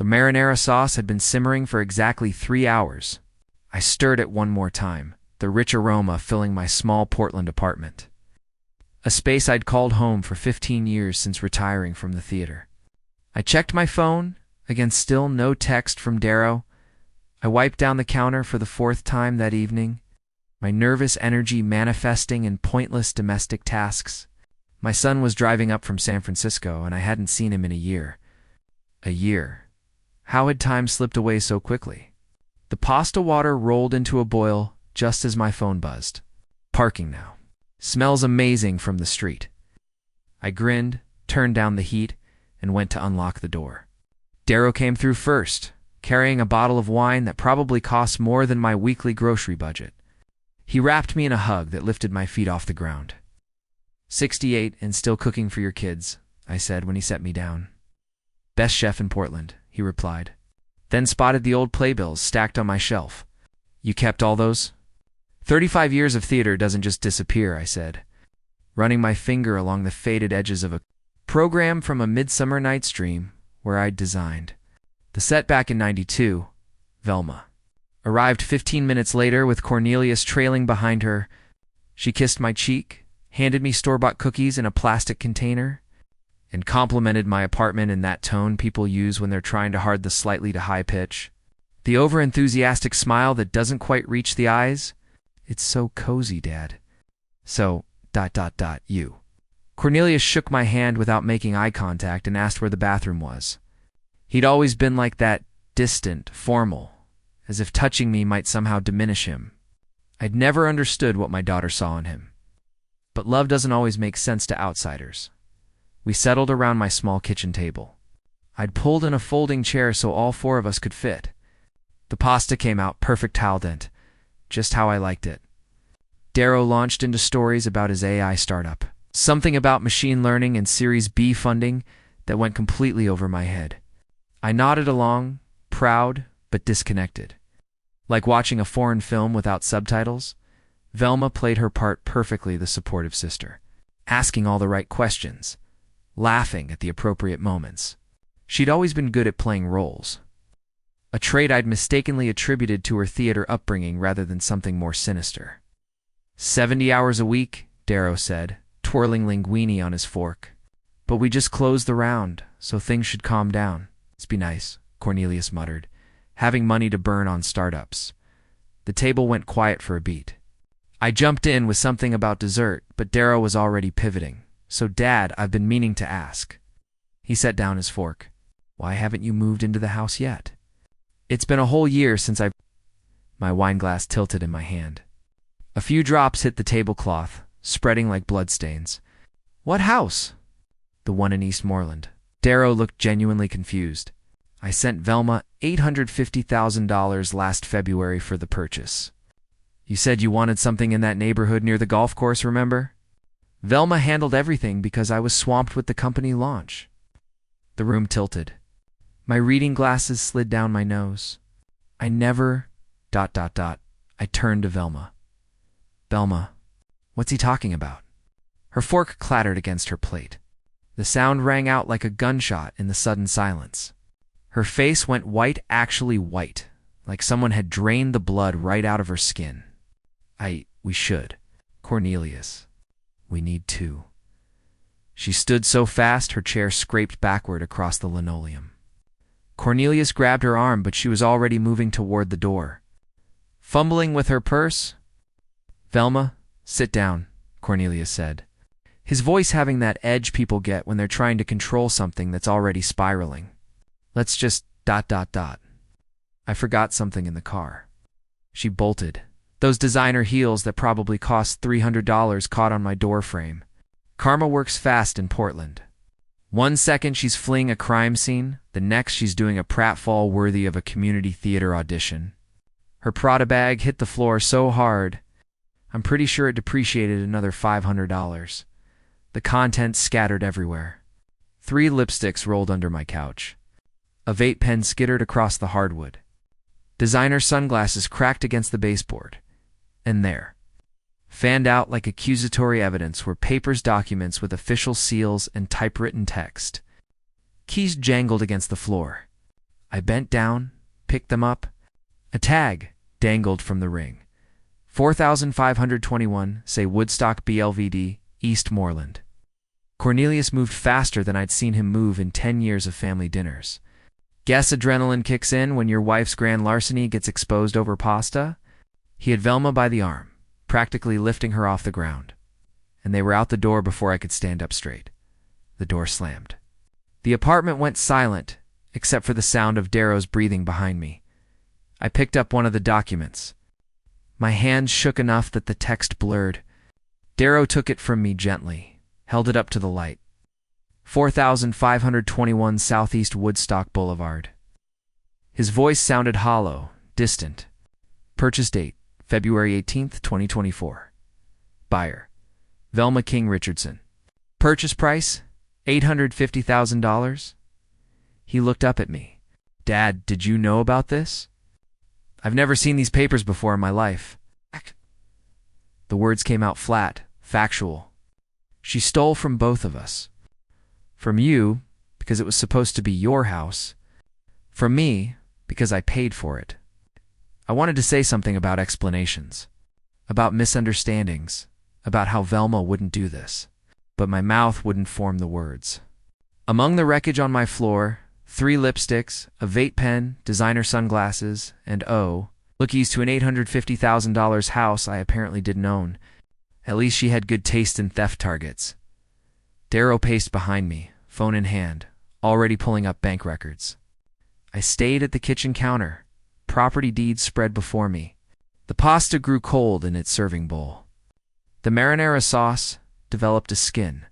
The marinara sauce had been simmering for exactly 3 hours. I stirred it one more time, the rich aroma filling my small Portland apartment. A space I'd called home for 15 years since retiring from the theater. I checked my phone, again still no text from Darrow. I wiped down the counter for the 4th time that evening, my nervous energy manifesting in pointless domestic tasks. My son was driving up from San Francisco, and I hadn't seen him in a year. A year. How had time slipped away so quickly? The pasta water rolled into a boil just as my phone buzzed. Parking now. Smells amazing from the street. I grinned, turned down the heat, and went to unlock the door. Darrow came through first, carrying a bottle of wine that probably cost more than my weekly grocery budget. He wrapped me in a hug that lifted my feet off the ground. 68 and still cooking for your kids, I said when he set me down. Best chef in Portland, he replied. Then spotted the old playbills stacked on my shelf. You kept all those? 35 years of theater doesn't just disappear, I said, running my finger along the faded edges of a program from A Midsummer Night's Dream where I'd designed. The set back in '92, Velma, arrived 15 minutes later with Cornelius trailing behind her. She kissed my cheek, handed me store-bought cookies in a plastic container, and complimented my apartment in that tone people use when they're trying to hard the slightly to high pitch. The over-enthusiastic smile that doesn't quite reach the eyes. It's so cozy, Dad. So, ... you. Cornelius shook my hand without making eye contact and asked where the bathroom was. He'd always been like that, distant, formal, as if touching me might somehow diminish him. I'd never understood what my daughter saw in him. But love doesn't always make sense to outsiders. We settled around my small kitchen table. I'd pulled in a folding chair so all 4 of us could fit. The pasta came out perfect al dente, just how I liked it. Darrow launched into stories about his AI startup, something about machine learning and Series B funding that went completely over my head. I nodded along, proud but disconnected. Like watching a foreign film without subtitles, Velma played her part perfectly, the supportive sister, asking all the right questions, laughing at the appropriate moments. She'd always been good at playing roles, a trait I'd mistakenly attributed to her theater upbringing rather than something more sinister. 70 hours a week, Darrow said, twirling linguine on his fork. But we just closed the round, so things should calm down. It's be nice, Cornelius muttered, having money to burn on startups. The table went quiet for a beat. I jumped in with something about dessert, but Darrow was already pivoting. So, Dad, I've been meaning to ask. He set down his fork. Why haven't you moved into the house yet? It's been a whole year since I've... My wine glass tilted in my hand. A few drops hit the tablecloth, spreading like bloodstains. What house? The one in Eastmoreland. Darrow looked genuinely confused. I sent Velma $850,000 last February for the purchase. You said you wanted something in that neighborhood near the golf course, remember? Velma handled everything because I was swamped with the company launch. The room tilted. My reading glasses slid down my nose. I never... ... I turned to Velma. Velma, what's he talking about? Her fork clattered against her plate. The sound rang out like a gunshot in the sudden silence. Her face went white, actually white, like someone had drained the blood right out of her skin. We should. Cornelius. We need to. She stood so fast her chair scraped backward across the linoleum. Cornelius grabbed her arm, but she was already moving toward the door. Fumbling with her purse? Velma, sit down, Cornelius said, his voice having that edge people get when they're trying to control something that's already spiraling. Let's just ... I forgot something in the car. She bolted. Those designer heels that probably cost $300 caught on my door frame. Karma works fast in Portland. 1 second she's fleeing a crime scene, the next she's doing a pratfall worthy of a community theater audition. Her Prada bag hit the floor so hard, I'm pretty sure it depreciated another $500. The contents scattered everywhere. 3 lipsticks rolled under my couch. A vape pen skittered across the hardwood. Designer sunglasses cracked against the baseboard. And there, fanned out like accusatory evidence, were papers, documents with official seals and typewritten text. Keys jangled against the floor. I bent down, picked them up. A tag dangled from the ring. 4,521, say Woodstock BLVD, Eastmoreland. Cornelius moved faster than I'd seen him move in 10 years of family dinners. Guess adrenaline kicks in when your wife's grand larceny gets exposed over pasta? He had Velma by the arm, practically lifting her off the ground. And they were out the door before I could stand up straight. The door slammed. The apartment went silent, except for the sound of Darrow's breathing behind me. I picked up one of the documents. My hand shook enough that the text blurred. Darrow took it from me gently, held it up to the light. 4,521 Southeast Woodstock Boulevard. His voice sounded hollow, distant. Purchase date, February 18th, 2024. Buyer, Velma King Richardson. Purchase price, $850,000. He looked up at me. Dad, did you know about this? I've never seen these papers before in my life. The words came out flat, factual. She stole from both of us. From you, because it was supposed to be your house. From me, because I paid for it. I wanted to say something about explanations, about misunderstandings, about how Velma wouldn't do this, but my mouth wouldn't form the words. Among the wreckage on my floor, 3 lipsticks, a vape pen, designer sunglasses, and lookies to an $850,000 house I apparently didn't own. At least she had good taste in theft targets. Darrow paced behind me, phone in hand, already pulling up bank records. I stayed at the kitchen counter, property deeds spread before me. The pasta grew cold in its serving bowl. The marinara sauce developed a skin.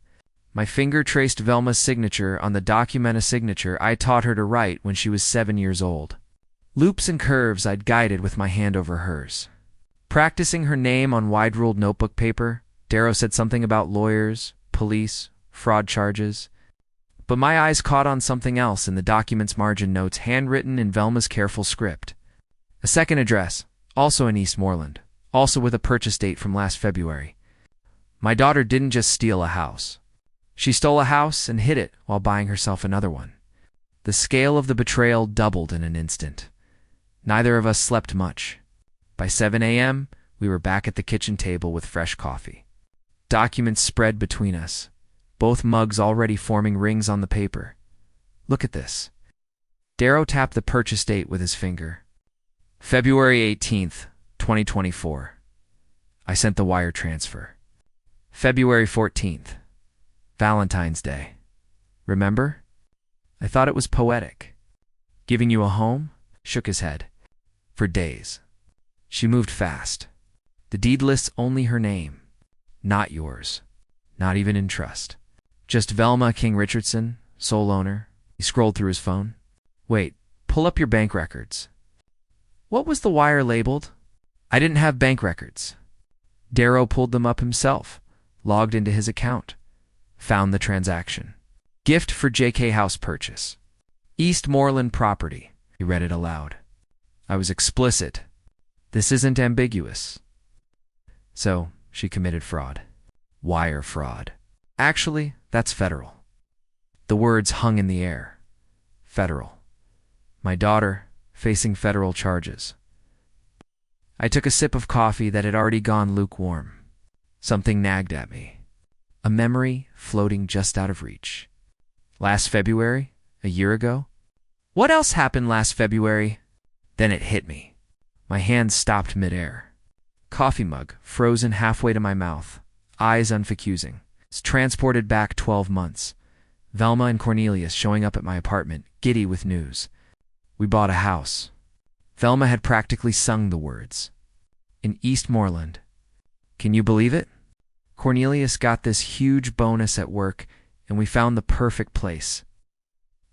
My finger traced Velma's signature on the documenta signature I taught her to write when she was 7 years old. Loops and curves I'd guided with my hand over hers. Practicing her name on wide-ruled notebook paper, Darrow said something about lawyers, police, fraud charges. But my eyes caught on something else in the document's margin notes handwritten in Velma's careful script. A second address, also in Eastmoreland, also with a purchase date from last February. My daughter didn't just steal a house. She stole a house and hid it while buying herself another one. The scale of the betrayal doubled in an instant. Neither of us slept much. By 7 a.m., we were back at the kitchen table with fresh coffee. Documents spread between us, both mugs already forming rings on the paper. Look at this. Darrow tapped the purchase date with his finger. February 18th, 2024. I sent the wire transfer. February 14th. Valentine's Day. Remember? I thought it was poetic. Giving you a home? Shook his head. For days. She moved fast. The deed lists only her name. Not yours. Not even in trust. Just Velma King Richardson, sole owner. He scrolled through his phone. Wait, pull up your bank records. What was the wire labeled? I didn't have bank records. Darrow pulled them up himself, logged into his account. Found the transaction. Gift for J.K. house purchase. Eastmoreland property. He read it aloud. I was explicit. This isn't ambiguous. So, she committed fraud. Wire fraud. Actually, that's federal. The words hung in the air. Federal. My daughter, facing federal charges. I took a sip of coffee that had already gone lukewarm. Something nagged at me. A memory floating just out of reach. Last February? A year ago? What else happened last February? Then it hit me. My hand stopped midair. Coffee mug, frozen halfway to my mouth. Eyes unfocusing. It's transported back 12 months. Velma and Cornelius showing up at my apartment, giddy with news. We bought a house. Velma had practically sung the words. In Eastmoreland. Can you believe it? Cornelius got this huge bonus at work, and we found the perfect place.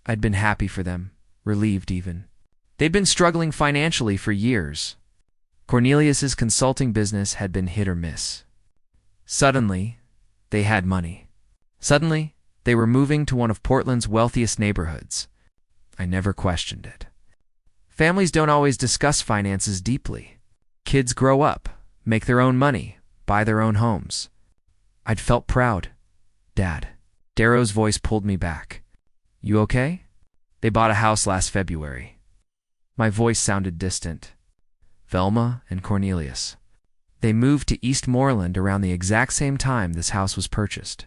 I'd been happy for them, relieved even. They'd been struggling financially for years. Cornelius's consulting business had been hit or miss. Suddenly, they had money. Suddenly, they were moving to one of Portland's wealthiest neighborhoods. I never questioned it. Families don't always discuss finances deeply. Kids grow up, make their own money, buy their own homes. I'd felt proud. Dad. Darrow's voice pulled me back. You okay? They bought a house last February. My voice sounded distant. Velma and Cornelius. They moved to Eastmoreland around the exact same time this house was purchased.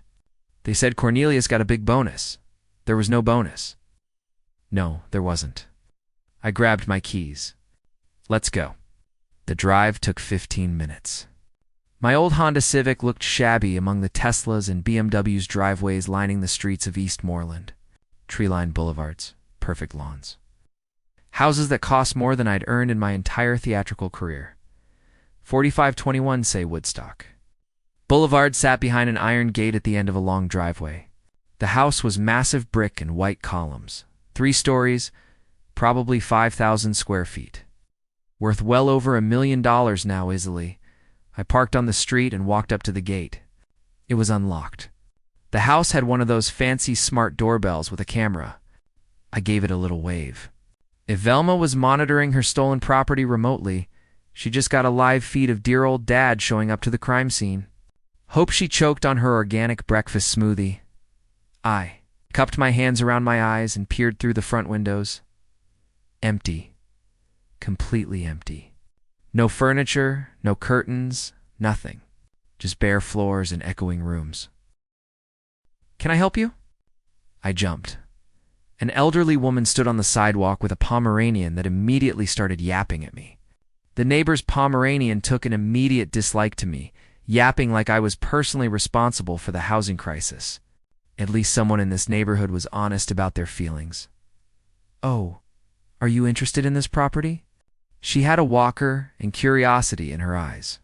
They said Cornelius got a big bonus. There was no bonus. No, there wasn't. I grabbed my keys. Let's go. The drive took 15 minutes. My old Honda Civic looked shabby among the Teslas and BMW's driveways lining the streets of Eastmoreland. Tree-lined boulevards, perfect lawns. Houses that cost more than I'd earned in my entire theatrical career. 4521, say Woodstock. Boulevard sat behind an iron gate at the end of a long driveway. The house was massive brick and white columns. 3 stories, probably 5,000 square feet. Worth well over $1 million now easily. I parked on the street and walked up to the gate. It was unlocked. The house had one of those fancy smart doorbells with a camera. I gave it a little wave. If Velma was monitoring her stolen property remotely, she just got a live feed of dear old Dad showing up to the crime scene. Hope she choked on her organic breakfast smoothie. I cupped my hands around my eyes and peered through the front windows. Empty. Completely empty. No furniture, no curtains, nothing. Just bare floors and echoing rooms. Can I help you? I jumped. An elderly woman stood on the sidewalk with a Pomeranian that immediately started yapping at me. The neighbor's Pomeranian took an immediate dislike to me, yapping like I was personally responsible for the housing crisis. At least someone in this neighborhood was honest about their feelings. Oh, are you interested in this property? She had a walker and curiosity in her eyes.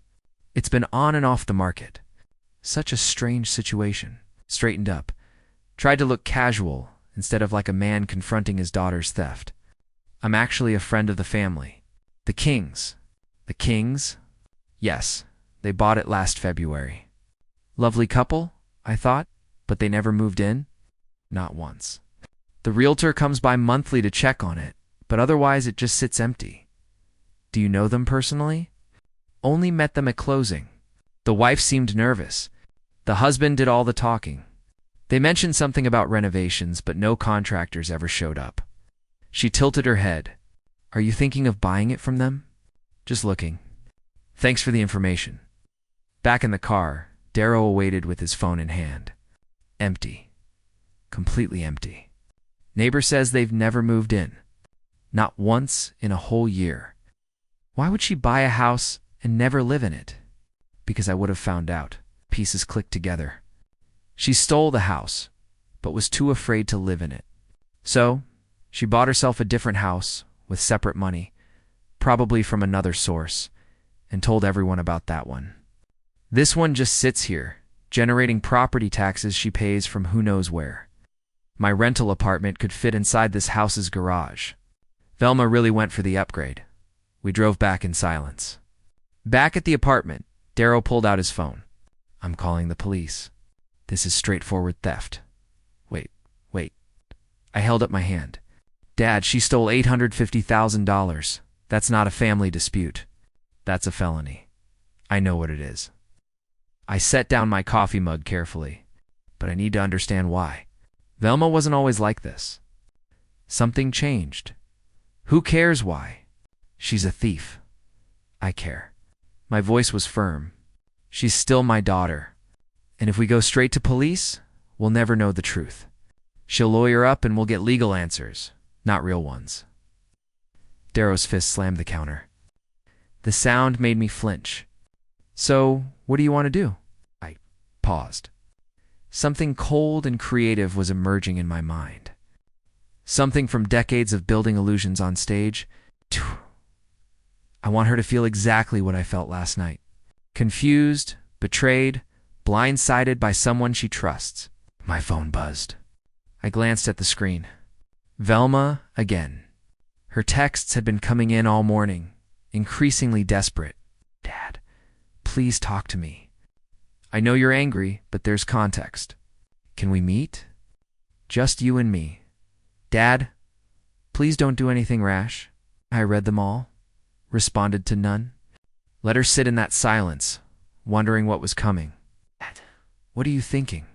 It's been on and off the market. Such a strange situation. Straightened up. Tried to look casual instead of like a man confronting his daughter's theft. I'm actually a friend of the family. The Kings. The Kings? Yes, they bought it last February. Lovely couple, I thought, but they never moved in? Not once. The realtor comes by monthly to check on it, but otherwise it just sits empty. Do you know them personally? Only met them at closing. The wife seemed nervous. The husband did all the talking. They mentioned something about renovations, but no contractors ever showed up. She tilted her head. Are you thinking of buying it from them? Just looking. Thanks for the information. Back in the car, Darrow awaited with his phone in hand. Empty. Completely empty. Neighbor says they've never moved in. Not once in a whole year. Why would she buy a house and never live in it? Because I would have found out. Pieces clicked together. She stole the house, but was too afraid to live in it. So, she bought herself a different house with separate money, probably from another source, and told everyone about that one. This one just sits here, generating property taxes she pays from who knows where. My rental apartment could fit inside this house's garage. Velma really went for the upgrade. We drove back in silence. Back at the apartment, Darrow pulled out his phone. I'm calling the police. This is straightforward theft. Wait. I held up my hand. Dad, she stole $850,000. That's not a family dispute. That's a felony. I know what it is. I set down my coffee mug carefully, but I need to understand why. Velma wasn't always like this. Something changed. Who cares why? She's a thief. I care. My voice was firm. She's still my daughter. And if we go straight to police, we'll never know the truth. She'll lawyer up and we'll get legal answers, not real ones. Darrow's fist slammed the counter. The sound made me flinch. So, what do you want to do? I paused. Something cold and creative was emerging in my mind. Something from decades of building illusions on stage. I want her to feel exactly what I felt last night. Confused, betrayed, blindsided by someone she trusts. My phone buzzed. I glanced at the screen. Velma again. Her texts had been coming in all morning, increasingly desperate. Dad, please talk to me. I know you're angry, but there's context. Can we meet? Just you and me. Dad, please don't do anything rash. I read them all, responded to none. Let her sit in that silence, wondering what was coming. Dad, what are you thinking?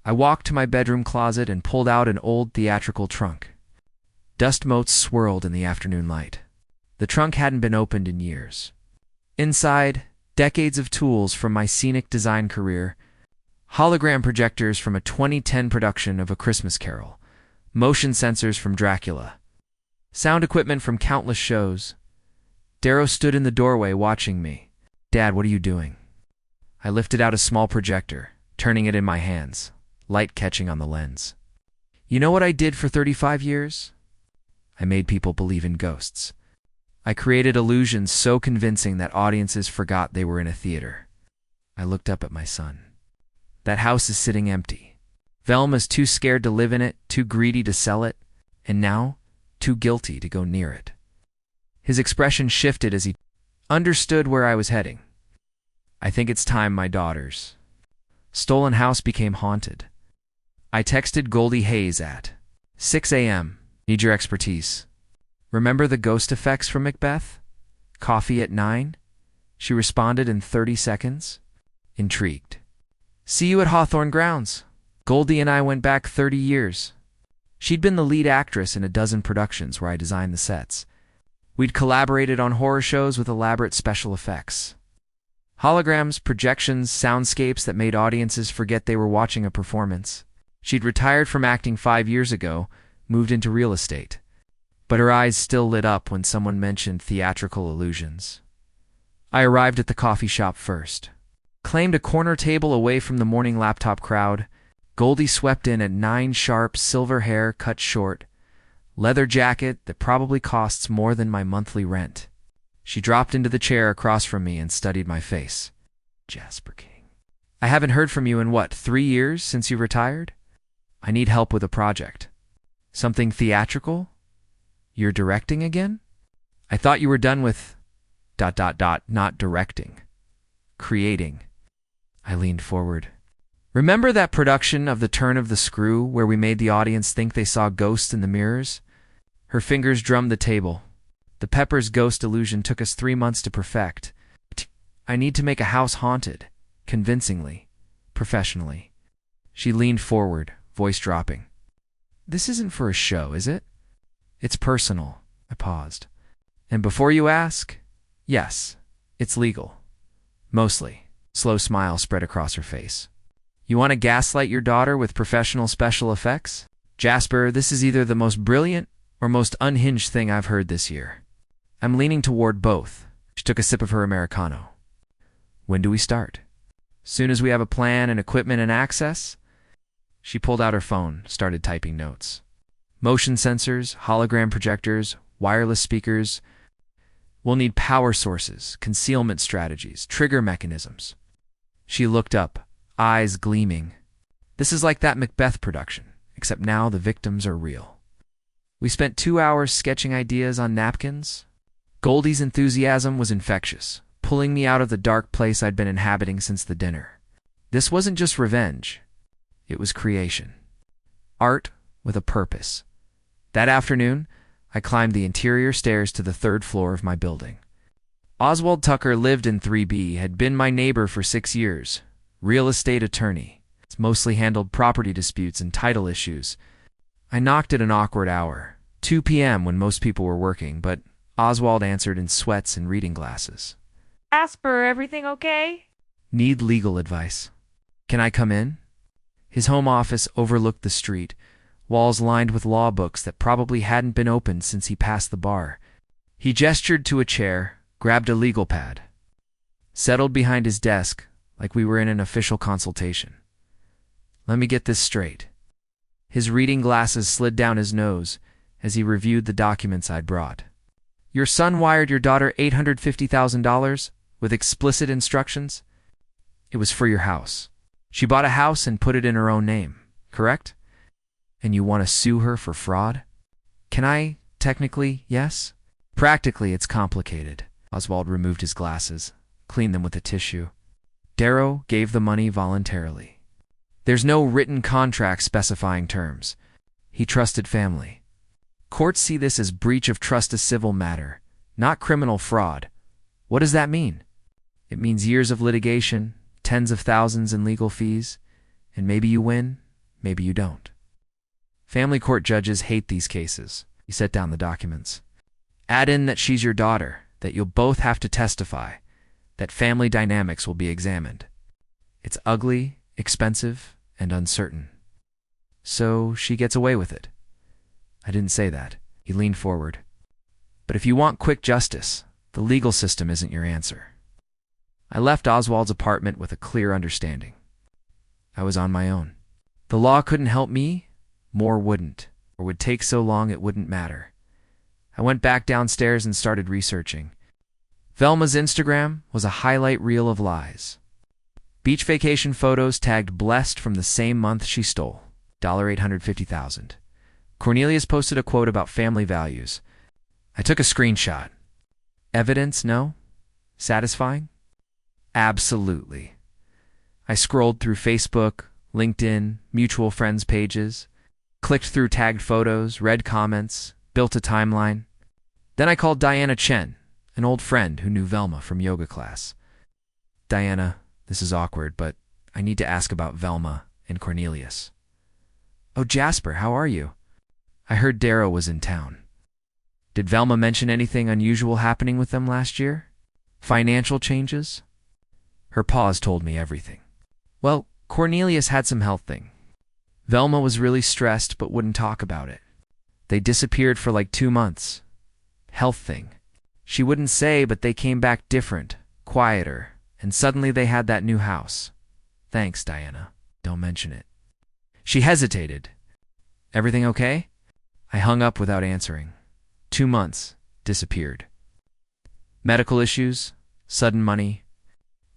I walked to my bedroom closet and pulled out an old theatrical trunk. Dust motes swirled in the afternoon light. The trunk hadn't been opened in years. Inside, decades of tools from my scenic design career, hologram projectors from a 2010 production of A Christmas Carol, motion sensors from Dracula, sound equipment from countless shows. Darrow stood in the doorway watching me. "Dad, what are you doing?" I lifted out a small projector, turning it in my hands, light catching on the lens. "You know what I did for 35 years? I made people believe in ghosts. I created illusions so convincing that audiences forgot they were in a theater." I looked up at my son. "That house is sitting empty. Velma's too scared to live in it, too greedy to sell it, and now too guilty to go near it." His expression shifted as he understood where I was heading. "I think it's time, my daughters." Stolen House became haunted. I texted Goldie Hayes at 6 a.m. "Need your expertise. Remember the ghost effects from Macbeth? Coffee at 9? She responded in 30 seconds. Intrigued. "See you at Hawthorne Grounds." Goldie and I went back 30 years. She'd been the lead actress in a dozen productions where I designed the sets. We'd collaborated on horror shows with elaborate special effects. Holograms, projections, soundscapes that made audiences forget they were watching a performance. She'd retired from acting 5 years ago, moved into real estate. But her eyes still lit up when someone mentioned theatrical illusions. I arrived at the coffee shop first. Claimed a corner table away from the morning laptop crowd. Goldie swept in at 9 sharp, silver hair cut short, leather jacket that probably costs more than my monthly rent. She dropped into the chair across from me and studied my face. "Jasper King. I haven't heard from you in what, 3 years since you retired? I need help with a project." "Something theatrical? You're directing again? I thought you were done with ... not directing. Creating." I leaned forward. "Remember that production of The Turn of the Screw where we made the audience think they saw ghosts in the mirrors?" Her fingers drummed the table. "The Pepper's ghost illusion took us 3 months to perfect. I need to make a house haunted, convincingly, professionally." She leaned forward, voice dropping. "This isn't for a show, is it?" "It's personal." I paused. "And before you ask, yes, it's legal. Mostly." Slow smile spread across her face. "You want to gaslight your daughter with professional special effects? Jasper, this is either the most brilliant or most unhinged thing I've heard this year." "I'm leaning toward both." She took a sip of her Americano. "When do we start?" "Soon as we have a plan and equipment and access." She pulled out her phone, started typing notes. "Motion sensors, hologram projectors, wireless speakers. We'll need power sources, concealment strategies, trigger mechanisms." She looked up, eyes gleaming. "This is like that Macbeth production, except now the victims are real." We spent 2 hours sketching ideas on napkins. Goldie's enthusiasm was infectious, pulling me out of the dark place I'd been inhabiting since the dinner. This wasn't just revenge. It was creation. Art with a purpose. That afternoon, I climbed the interior stairs to the 3rd floor of my building. Oswald Tucker lived in 3B, had been my neighbor for 6 years. Real estate attorney. It's mostly handled property disputes and title issues. I knocked at an awkward hour, 2 p.m. when most people were working, but Oswald answered in sweats and reading glasses. "Jasper, everything okay?" "Need legal advice." "Can I come in?" His home office overlooked the street, walls lined with law books that probably hadn't been opened since he passed the bar. He gestured to a chair, grabbed a legal pad, settled behind his desk like we were in an official consultation. "Let me get this straight." His reading glasses slid down his nose as he reviewed the documents I'd brought. "Your son wired your daughter $850,000 with explicit instructions? It was for your house. She bought a house and put it in her own name, correct? And you want to sue her for fraud?" "Can I? Technically, yes. Practically, it's complicated." Oswald removed his glasses, cleaned them with a tissue. "Darrow gave the money voluntarily. There's no written contract specifying terms. He trusted family. Courts see this as breach of trust, a civil matter, not criminal fraud. What does that mean? It means years of litigation, tens of thousands in legal fees, and maybe you win, maybe you don't. Family court judges hate these cases." He set down the documents. Add in that she's your daughter, that you'll both have to testify, that family dynamics will be examined. It's ugly, expensive, and uncertain. So she gets away with it. I didn't say that. He leaned forward. But if you want quick justice, the legal system isn't your answer. I left Oswald's apartment with a clear understanding. I was on my own. The law couldn't help me, more wouldn't, or would take so long it wouldn't matter. I went back downstairs and started researching. Velma's Instagram was a highlight reel of lies. Beach vacation photos tagged blessed from the same month she stole, $850,000. Cornelius posted a quote about family values. I took a screenshot. Evidence, no? Satisfying? Absolutely. I scrolled through Facebook, LinkedIn, mutual friends pages, clicked through tagged photos, read comments, built a timeline. Then I called Diana Chen, an old friend who knew Velma from yoga class. Diana, this is awkward, but I need to ask about Velma and Cornelius. Oh, Jasper, how are you? I heard Darrow was in town. Did Velma mention anything unusual happening with them last year? Financial changes? Her pause told me everything. Well, Cornelius had some health thing. Velma was really stressed but wouldn't talk about it. They disappeared for like 2 months. Health thing. She wouldn't say, but they came back different, quieter, and suddenly they had that new house. Thanks, Diana. Don't mention it. She hesitated. Everything okay? I hung up without answering. 2 months. Disappeared. Medical issues? Sudden money?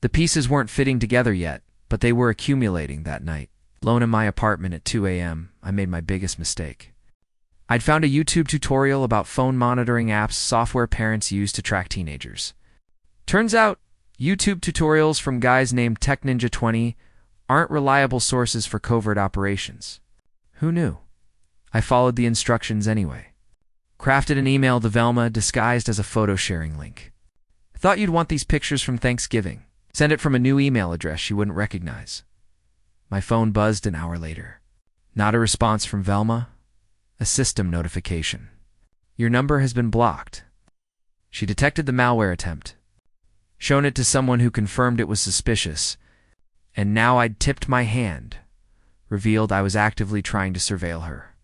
The pieces weren't fitting together yet, but they were accumulating that night. Alone in my apartment at 2 a.m., I made my biggest mistake. I'd found a YouTube tutorial about phone monitoring apps software parents use to track teenagers. Turns out, YouTube tutorials from guys named TechNinja20 aren't reliable sources for covert operations. Who knew? I followed the instructions anyway. Crafted an email to Velma disguised as a photo-sharing link. I thought you'd want these pictures from Thanksgiving. Send it from a new email address she wouldn't recognize. My phone buzzed an hour later. Not a response from Velma. A system notification. Your number has been blocked. She detected the malware attempt, shown it to someone who confirmed it was suspicious, and now I'd tipped my hand, revealed I was actively trying to surveil her.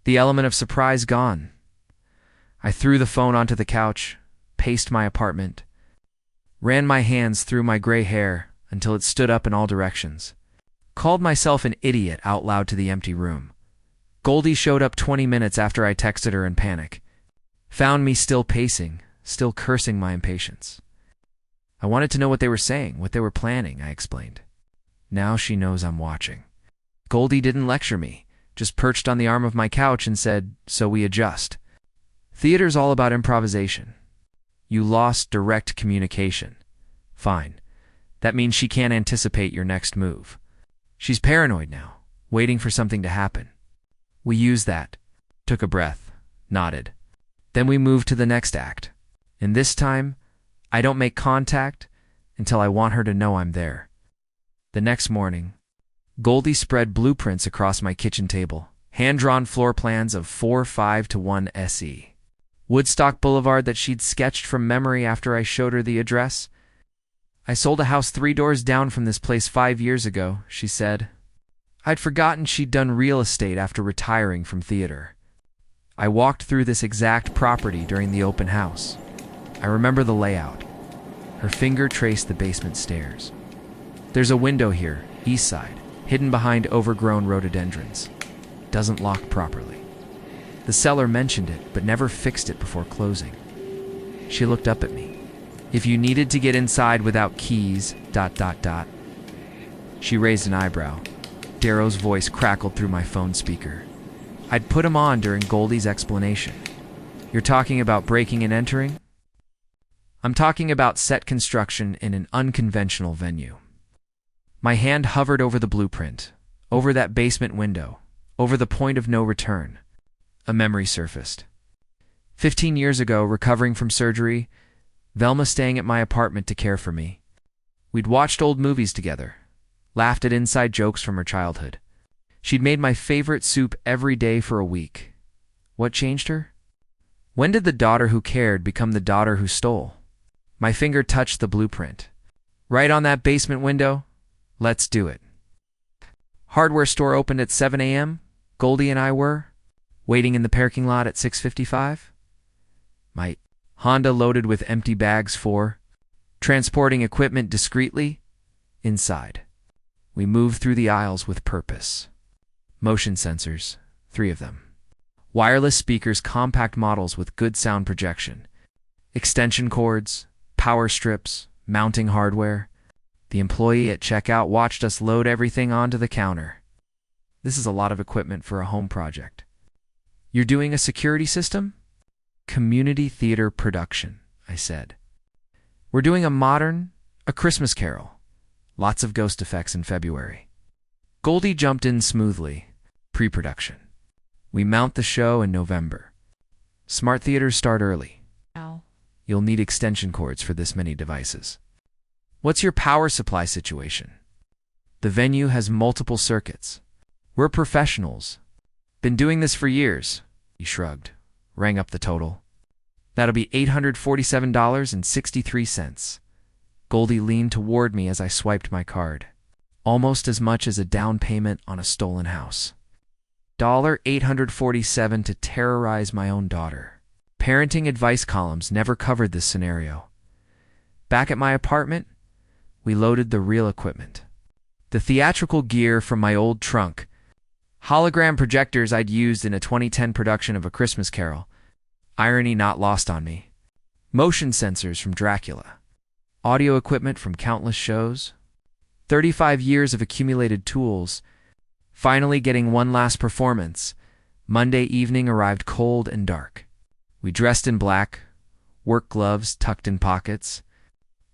The element of surprise gone. I threw the phone onto the couch, paced my apartment, ran my hands through my gray hair until it stood up in all directions, called myself an idiot out loud to the empty room. Goldie showed up 20 minutes after I texted her in panic. Found me still pacing, still cursing my impatience. I wanted to know what they were saying, what they were planning, I explained. Now she knows I'm watching. Goldie didn't lecture me, just perched on the arm of my couch and said, so we adjust. Theater's all about improvisation. You lost direct communication. Fine. That means she can't anticipate your next move. She's paranoid now, waiting for something to happen. We used that. Took a breath. Nodded. Then we moved to the next act. And this time, I don't make contact until I want her to know I'm there. The next morning, Goldie spread blueprints across my kitchen table, hand-drawn floor plans of 4-5-1 SE. Woodstock Boulevard that she'd sketched from memory after I showed her the address. I sold a house 3 doors down from this place 5 years ago, she said. I'd forgotten she'd done real estate after retiring from theater. I walked through this exact property during the open house. I remember the layout. Her finger traced the basement stairs. There's a window here, east side, hidden behind overgrown rhododendrons. Doesn't lock properly. The seller mentioned it, but never fixed it before closing. She looked up at me. If you needed to get inside without keys, ... She raised an eyebrow. Darrow's voice crackled through my phone speaker. I'd put him on during Goldie's explanation. You're talking about breaking and entering? I'm talking about set construction in an unconventional venue. My hand hovered over the blueprint, over that basement window, over the point of no return. A memory surfaced. 15 years ago, recovering from surgery, Velma staying at my apartment to care for me. We'd watched old movies together, laughed at inside jokes from her childhood. She'd made my favorite soup every day for a week. What changed her? When did the daughter who cared become the daughter who stole? My finger touched the blueprint. Right on that basement window? Let's do it. Hardware store opened at 7 a.m. Goldie and I were waiting in the parking lot at 6:55. My Honda loaded with empty bags for transporting equipment discreetly inside. We moved through the aisles with purpose. Motion sensors, 3 of them. Wireless speakers, compact models with good sound projection. Extension cords, power strips, mounting hardware. The employee at checkout watched us load everything onto the counter. This is a lot of equipment for a home project. You're doing a security system? Community theater production, I said. We're doing a Christmas Carol. Lots of ghost effects in February. Goldie jumped in smoothly. Pre-production. We mount the show in November. Smart theaters start early. Ow. You'll need extension cords for this many devices. What's your power supply situation? The venue has multiple circuits. We're professionals. Been doing this for years. He shrugged, rang up the total. That'll be $847.63. Goldie leaned toward me as I swiped my card. Almost as much as a down payment on a stolen house. $847 to terrorize my own daughter. Parenting advice columns never covered this scenario. Back at my apartment, we loaded the real equipment. The theatrical gear from my old trunk. Hologram projectors I'd used in a 2010 production of A Christmas Carol. Irony not lost on me. Motion sensors from Dracula. Audio equipment from countless shows. 35 years of accumulated tools. Finally getting one last performance. Monday evening arrived cold and dark. We dressed in black, work gloves tucked in pockets,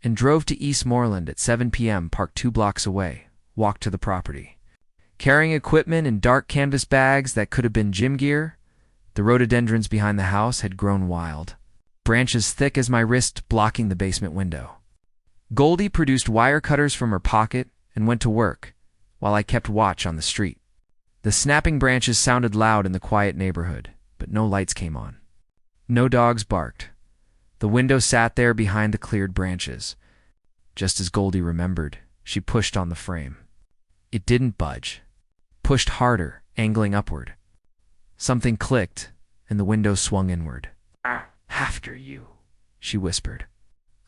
and drove to Eastmoreland at 7 p.m., parked 2 blocks away, walked to the property. Carrying equipment in dark canvas bags that could have been gym gear, the rhododendrons behind the house had grown wild, branches thick as my wrist blocking the basement window. Goldie produced wire cutters from her pocket and went to work, while I kept watch on the street. The snapping branches sounded loud in the quiet neighborhood, but no lights came on. No dogs barked. The window sat there behind the cleared branches. Just as Goldie remembered, she pushed on the frame. It didn't budge. Pushed harder, angling upward. Something clicked, and the window swung inward. "After you," she whispered.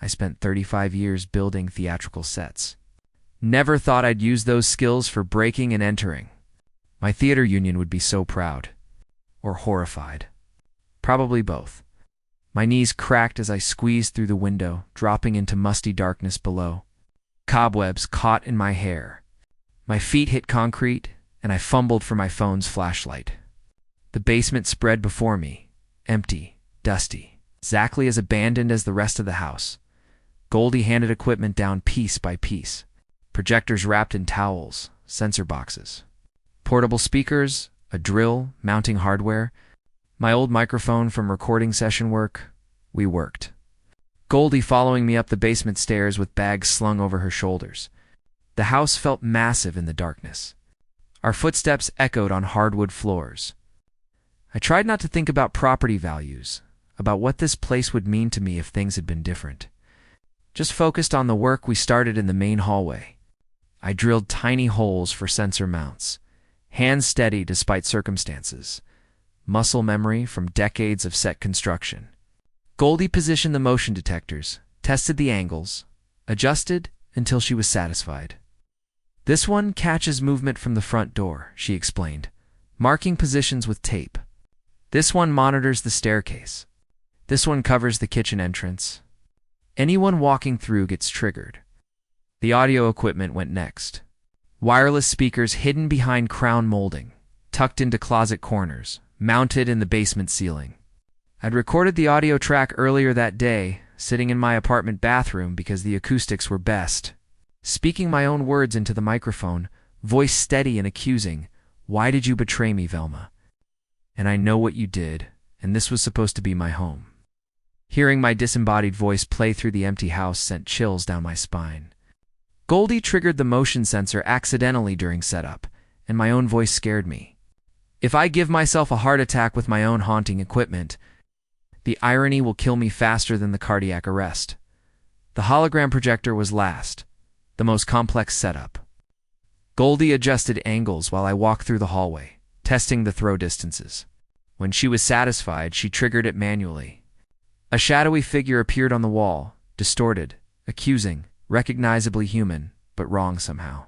I spent 35 years building theatrical sets. Never thought I'd use those skills for breaking and entering. My theater union would be so proud. Or horrified. Probably both. My knees cracked as I squeezed through the window, dropping into musty darkness below. Cobwebs caught in my hair. My feet hit concrete, and I fumbled for my phone's flashlight. The basement spread before me, empty, dusty, exactly as abandoned as the rest of the house. Goldie handed equipment down piece by piece. Projectors wrapped in towels, sensor boxes. Portable speakers, a drill, mounting hardware. My old microphone from recording session work. We worked. Goldie following me up the basement stairs with bags slung over her shoulders. The house felt massive in the darkness. Our footsteps echoed on hardwood floors. I tried not to think about property values, about what this place would mean to me if things had been different. Just focused on the work we started in the main hallway. I drilled tiny holes for sensor mounts, hands steady despite circumstances, muscle memory from decades of set construction. Goldie positioned the motion detectors, tested the angles, adjusted until she was satisfied. "This one catches movement from the front door," she explained, marking positions with tape. "This one monitors the staircase. This one covers the kitchen entrance. Anyone walking through gets triggered." The audio equipment went next. Wireless speakers hidden behind crown molding, tucked into closet corners, mounted in the basement ceiling. I'd recorded the audio track earlier that day, sitting in my apartment bathroom because the acoustics were best. Speaking my own words into the microphone, voice steady and accusing, "Why did you betray me, Velma? And I know what you did, and this was supposed to be my home." Hearing my disembodied voice play through the empty house sent chills down my spine. Goldie triggered the motion sensor accidentally during setup, and my own voice scared me. If I give myself a heart attack with my own haunting equipment, The irony will kill me faster than the cardiac arrest. The hologram projector was last, the most complex setup. Goldie adjusted angles while I walked through the hallway, testing the throw distances. When she was satisfied, she triggered it manually. A shadowy figure appeared on the wall, distorted, accusing, recognizably human, but wrong somehow.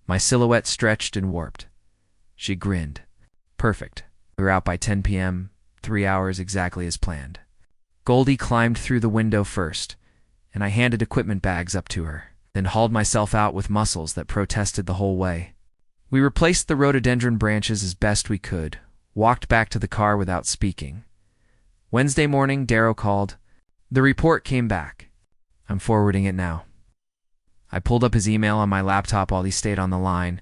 My silhouette stretched and warped. She grinned. Perfect. We were out by 10 p.m., 3 hours exactly as planned. Goldie climbed through the window first, and I handed equipment bags up to her, then hauled myself out with muscles that protested the whole way. We replaced the rhododendron branches as best we could, walked back to the car without speaking. Wednesday morning, Darrow called. The report came back. I'm forwarding it now. I pulled up his email on my laptop while he stayed on the line.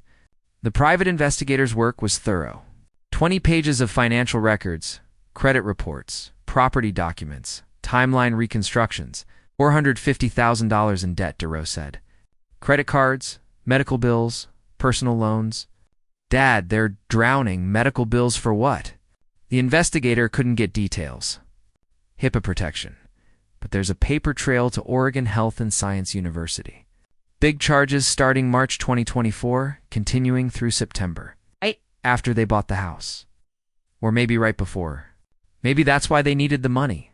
The private investigator's work was thorough. 20 pages of financial records, credit reports, property documents, timeline reconstructions, $450,000 in debt, Darrow said. Credit cards, medical bills, personal loans. Dad, they're drowning. Medical bills for what? The investigator couldn't get details. HIPAA protection. But there's a paper trail to Oregon Health and Science University. Big charges starting March 2024, continuing through September. After they bought the house. Or maybe right before. Maybe that's why they needed the money.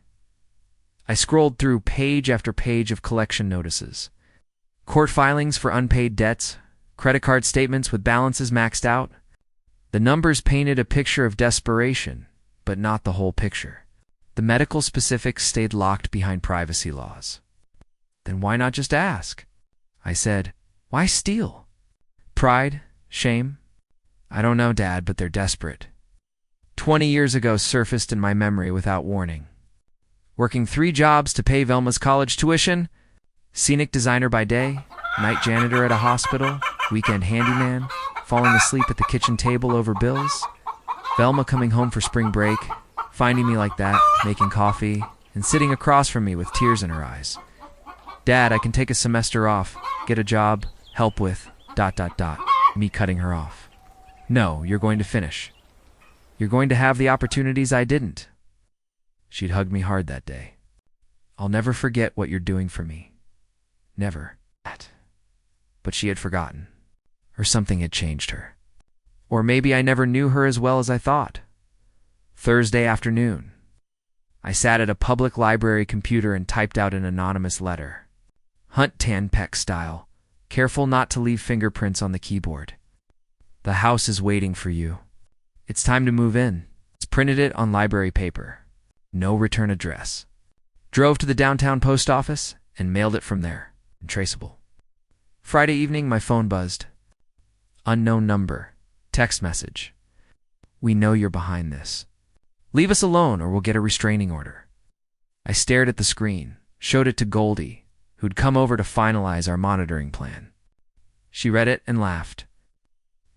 I scrolled through page after page of collection notices. Court filings for unpaid debts, credit card statements with balances maxed out. The numbers painted a picture of desperation, but not the whole picture. The medical specifics stayed locked behind privacy laws. Then why not just ask? I said, why steal? Pride? Shame? I don't know, Dad, but they're desperate. 20 years ago surfaced in my memory without warning. Working 3 jobs to pay Velma's college tuition, scenic designer by day, night janitor at a hospital, weekend handyman, falling asleep at the kitchen table over bills, Velma coming home for spring break, finding me like that, making coffee, and sitting across from me with tears in her eyes. Dad, I can take a semester off, get a job, help with, ... Me cutting her off. No, you're going to finish. You're going to have the opportunities I didn't. She'd hugged me hard that day. I'll never forget what you're doing for me. Never. But she had forgotten. Or something had changed her. Or maybe I never knew her as well as I thought. Thursday afternoon. I sat at a public library computer and typed out an anonymous letter. Hunt Tanpeck style. Careful not to leave fingerprints on the keyboard. The house is waiting for you. It's time to move in. It's printed it on library paper. No return address. Drove to the downtown post office and mailed it from there. Untraceable. Friday evening, my phone buzzed. Unknown number. Text message. We know you're behind this. Leave us alone or we'll get a restraining order. I stared at the screen, showed it to Goldie, who'd come over to finalize our monitoring plan. She read it and laughed.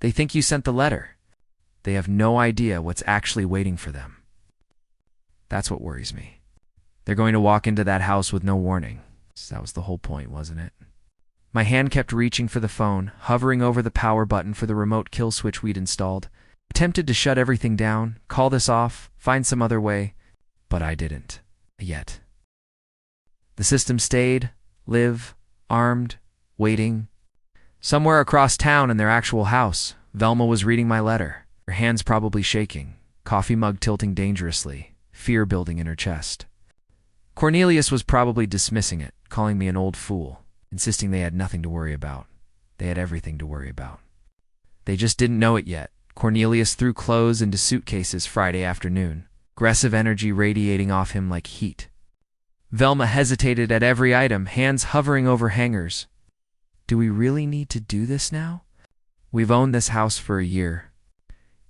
They think you sent the letter. They have no idea what's actually waiting for them. That's what worries me. They're going to walk into that house with no warning. That was the whole point, wasn't it? My hand kept reaching for the phone, hovering over the power button for the remote kill switch we'd installed. Tempted to shut everything down, call this off, find some other way, but I didn't. Yet. The system stayed, live, armed, waiting. Somewhere across town in their actual house, Velma was reading my letter, her hands probably shaking, coffee mug tilting dangerously, fear building in her chest. Cornelius was probably dismissing it, calling me an old fool, insisting they had nothing to worry about. They had everything to worry about. They just didn't know it yet. Cornelius threw clothes into suitcases Friday afternoon, aggressive energy radiating off him like heat. Velma hesitated at every item, hands hovering over hangers. Do we really need to do this now? We've owned this house for a year.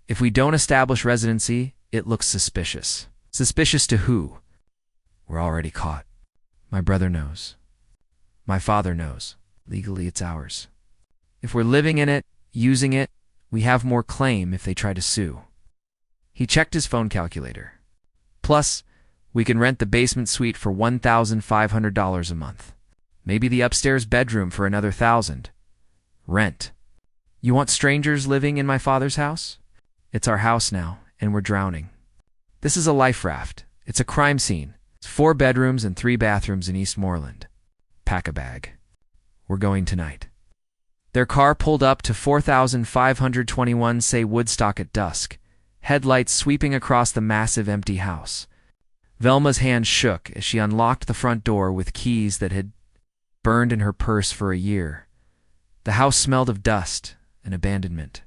If we don't establish residency, it looks suspicious. Suspicious to who? We're already caught. My brother knows. My father knows. Legally, it's ours. If we're living in it, using it, we have more claim if they try to sue. He checked his phone calculator. Plus, we can rent the basement suite for $1,500 a month. Maybe the upstairs bedroom for another $1,000. Rent. You want strangers living in my father's house? It's our house now, and we're drowning. This is a life raft. It's a crime scene. It's 4 bedrooms and 3 bathrooms in Eastmoreland. Pack a bag. We're going tonight. Their car pulled up to 4521 say Woodstock at dusk, headlights sweeping across the massive empty house. Velma's hand shook as she unlocked the front door with keys that had burned in her purse for a year. The house smelled of dust and abandonment.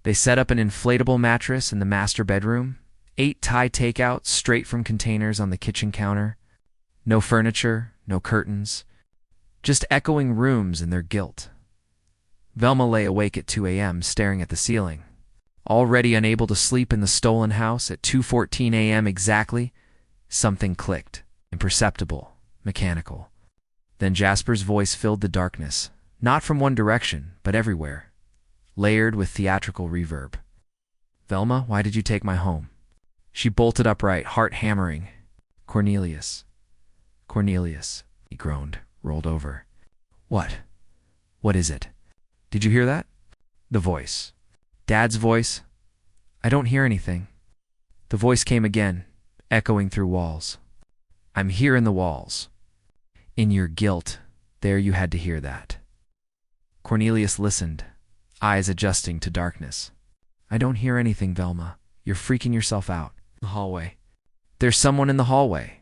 They set up an inflatable mattress in the master bedroom, 8 Thai takeouts straight from containers on the kitchen counter. No furniture, no curtains, just echoing rooms in their guilt. Velma lay awake at 2 a.m. staring at the ceiling. Already unable to sleep in the stolen house at 2:14 a.m. exactly, something clicked, imperceptible, mechanical. Then Jasper's voice filled the darkness, not from one direction, but everywhere, layered with theatrical reverb. Velma, why did you take my home? She bolted upright, heart hammering. Cornelius. Cornelius, he groaned, rolled over. What? What is it? Did you hear that? The voice. Dad's voice. I don't hear anything. The voice came again, echoing through walls. I'm here in the walls. In your guilt, there you had to hear that. Cornelius listened, eyes adjusting to darkness. I don't hear anything, Velma. You're freaking yourself out. The hallway. There's someone in the hallway.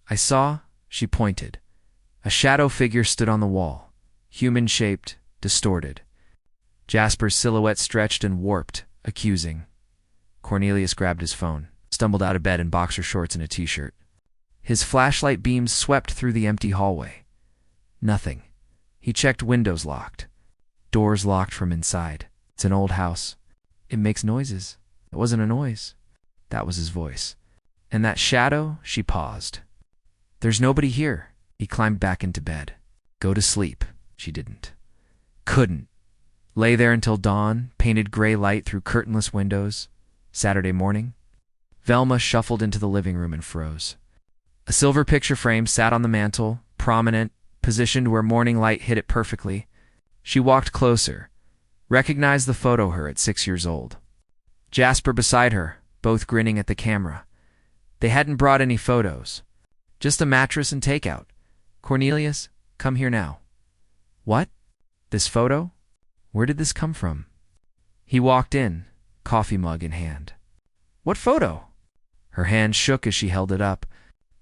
I saw, she pointed. A shadow figure stood on the wall, human-shaped, distorted. Jasper's silhouette stretched and warped, accusing. Cornelius grabbed his phone, stumbled out of bed in boxer shorts and a t-shirt. His flashlight beams swept through the empty hallway. Nothing. He checked windows locked. Doors locked from inside. It's an old house. It makes noises. It wasn't a noise. That was his voice. And that shadow, she paused. There's nobody here. He climbed back into bed. Go to sleep. She didn't. Couldn't. Lay there until dawn, painted gray light through curtainless windows. Saturday morning. Velma shuffled into the living room and froze. A silver picture frame sat on the mantel, prominent, positioned where morning light hit it perfectly. She walked closer, recognized the photo of her at 6 years old. Jasper beside her, both grinning at the camera. They hadn't brought any photos. Just a mattress and takeout. Cornelius, come here now. What? This photo? Where did this come from? He walked in, coffee mug in hand. What photo? Her hand shook as she held it up.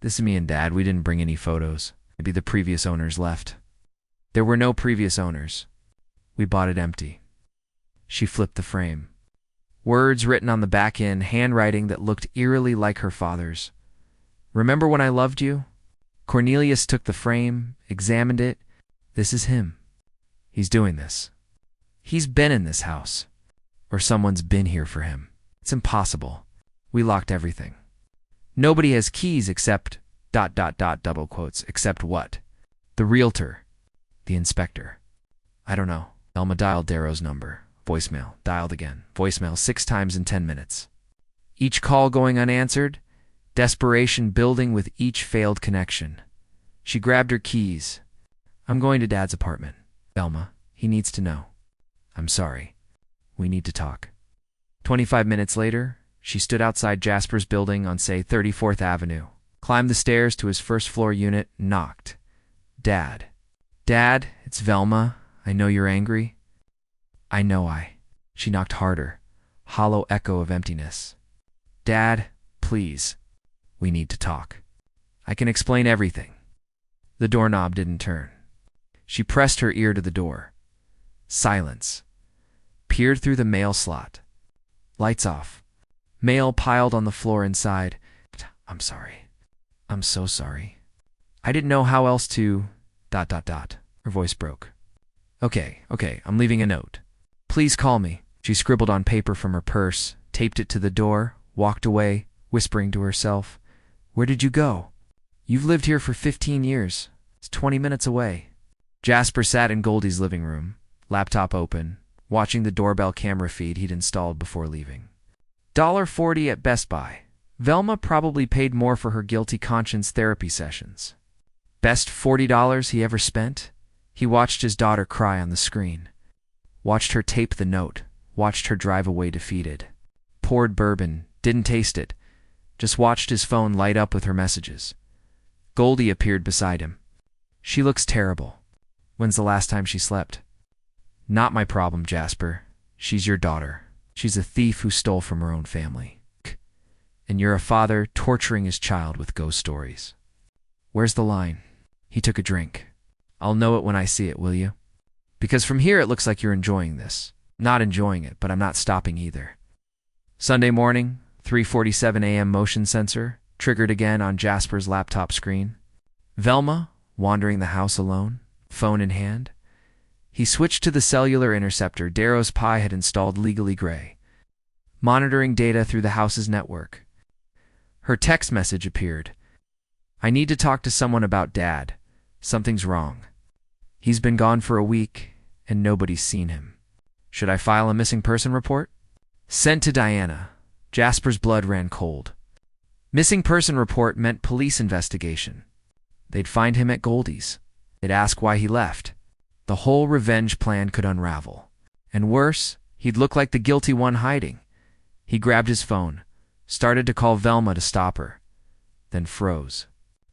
This is me and Dad. We didn't bring any photos. Maybe the previous owners left. There were no previous owners. We bought it empty. She flipped the frame. Words written on the back end, handwriting that looked eerily like her father's. Remember when I loved you? Cornelius took the frame, examined it. This is him. He's doing this. He's been in this house. Or someone's been here for him. It's impossible. We locked everything. Nobody has keys except ... double quotes, except what? The realtor. The inspector. I don't know. Velma dialed Darrow's number. Voicemail. Dialed again. Voicemail 6 times in 10 minutes. Each call going unanswered. Desperation building with each failed connection. She grabbed her keys. I'm going to Dad's apartment. Velma, he needs to know. I'm sorry. We need to talk. 25 minutes later, she stood outside Jasper's building on, say, 34th Avenue, climbed the stairs to his first-floor unit, knocked. Dad. Dad, it's Velma. I know you're angry. I know I. She knocked harder, hollow echo of emptiness. Dad, please. We need to talk. I can explain everything. The doorknob didn't turn. She pressed her ear to the door. Silence. Peered through the mail slot. Lights off. Mail piled on the floor inside. I'm sorry. I'm so sorry. I didn't know how else to... Her voice broke. Okay, I'm leaving a note. Please call me. She scribbled on paper from her purse, taped it to the door, walked away, whispering to herself. Where did you go? You've lived here for 15 years. It's 20 minutes away. Jasper sat in Goldie's living room, laptop open, watching the doorbell camera feed he'd installed before leaving. $1.40 at Best Buy. Velma probably paid more for her guilty conscience therapy sessions. Best $40 he ever spent? He watched his daughter cry on the screen. Watched her tape the note. Watched her drive away defeated. Poured bourbon. Didn't taste it. just watched his phone light up with her messages. Goldie appeared beside him. She looks terrible. When's the last time she slept? Not my problem, Jasper. She's your daughter. She's a thief who stole from her own family. And you're a father torturing his child with ghost stories. Where's the line? He took a drink. I'll know it when I see it, will you? Because from here it looks like you're enjoying this. Not enjoying it, but I'm not stopping either. Sunday morning, 3:47 a.m. motion sensor triggered again on Jasper's laptop screen. Velma, wandering the house alone, phone in hand. He switched to the cellular interceptor Darrow's Pi had installed legally gray, monitoring data through the house's network. Her text message appeared. I need to talk to someone about Dad. Something's wrong. He's been gone for a week, and nobody's seen him. Should I file a missing person report? Sent to Diana. Jasper's blood ran cold. Missing person report meant police investigation. They'd find him at Goldie's. They'd ask why he left. The whole revenge plan could unravel. And worse, he'd look like the guilty one hiding. He grabbed his phone, started to call Velma to stop her, then froze.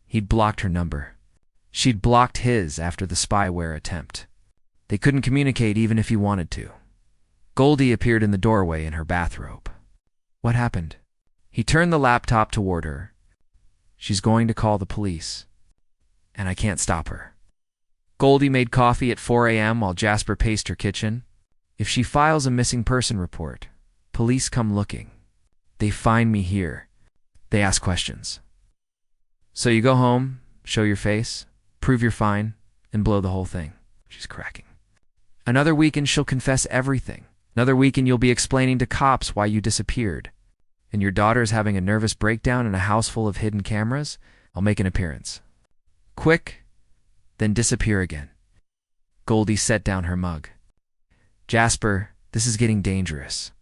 He'd blocked her number. She'd blocked his after the spyware attempt. They couldn't communicate even if he wanted to. Goldie appeared in the doorway in her bathrobe. What happened? He turned the laptop toward her. She's going to call the police, and I can't stop her. Goldie made coffee at 4 a.m. while Jasper paced her kitchen. If she files a missing person report, police come looking. They find me here. They ask questions. So you go home, show your face, prove you're fine, and blow the whole thing. She's cracking. Another week and she'll confess everything. Another week and you'll be explaining to cops why you disappeared. And your daughter's having a nervous breakdown in a house full of hidden cameras. I'll make an appearance. Quick, then disappear again. Goldie set down her mug. Jasper, this is getting dangerous.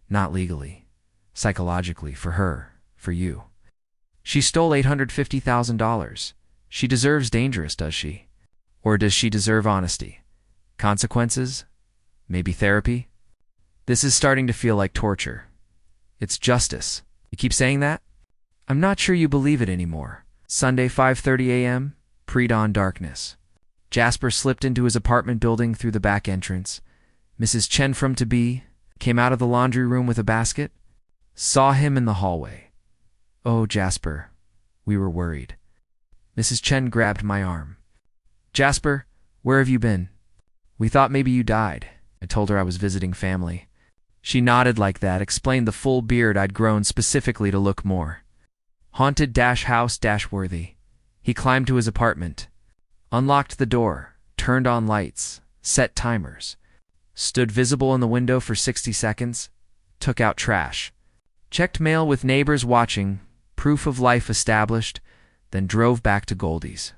Not legally. Psychologically, for her, for you. She stole $850,000. She deserves dangerous, does she? Or does she deserve honesty? Consequences? Maybe therapy? This is starting to feel like torture. It's justice. You keep saying that? I'm not sure you believe it anymore. Sunday, 5:30 a.m., pre-dawn darkness. Jasper slipped into his apartment building through the back entrance. Mrs. Chen from-to-be came out of the laundry room with a basket, saw him in the hallway. Oh, Jasper, we were worried. Mrs. Chen grabbed my arm. Jasper, where have you been? We thought maybe you died. I told her I was visiting family. She nodded like that, explained the full beard I'd grown specifically to look more haunted-house-worthy. He climbed to his apartment, unlocked the door, turned on lights, set timers, stood visible in the window for 60 seconds, took out trash, checked mail with neighbors watching, proof of life established, then drove back to Goldie's,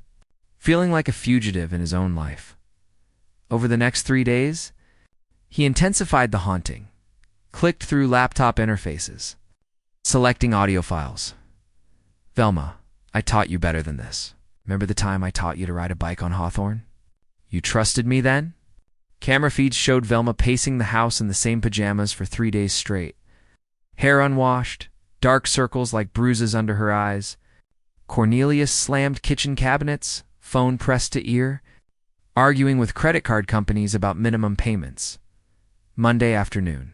feeling like a fugitive in his own life. Over the next 3 days, he intensified the haunting, clicked through laptop interfaces, selecting audio files. Velma, I taught you better than this. Remember the time I taught you to ride a bike on Hawthorne? You trusted me then? Camera feeds showed Velma pacing the house in the same pajamas for 3 days straight. Hair unwashed, dark circles like bruises under her eyes. Cornelius slammed kitchen cabinets, phone pressed to ear, arguing with credit card companies about minimum payments. Monday afternoon.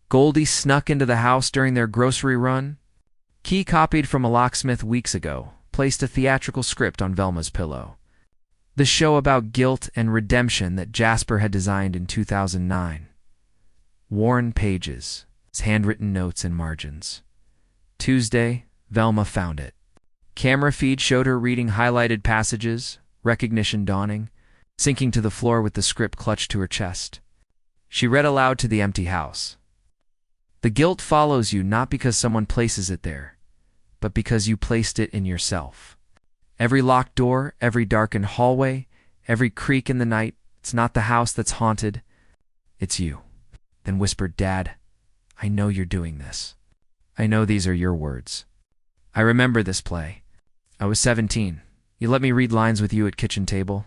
Goldie snuck into the house during their grocery run. Key copied from a locksmith weeks ago, placed a theatrical script on Velma's pillow. The show about guilt and redemption that Jasper had designed in 2009. Worn pages, handwritten notes and margins. Tuesday, Velma found it. Camera feed showed her reading highlighted passages, recognition dawning, sinking to the floor with the script clutched to her chest. She read aloud to the empty house. The guilt follows you not because someone places it there, but because you placed it in yourself. Every locked door, every darkened hallway, every creak in the night, it's not the house that's haunted, it's you. Then whispered, Dad, I know you're doing this. I know these are your words. I remember this play. I was 17. You let me read lines with you at kitchen table.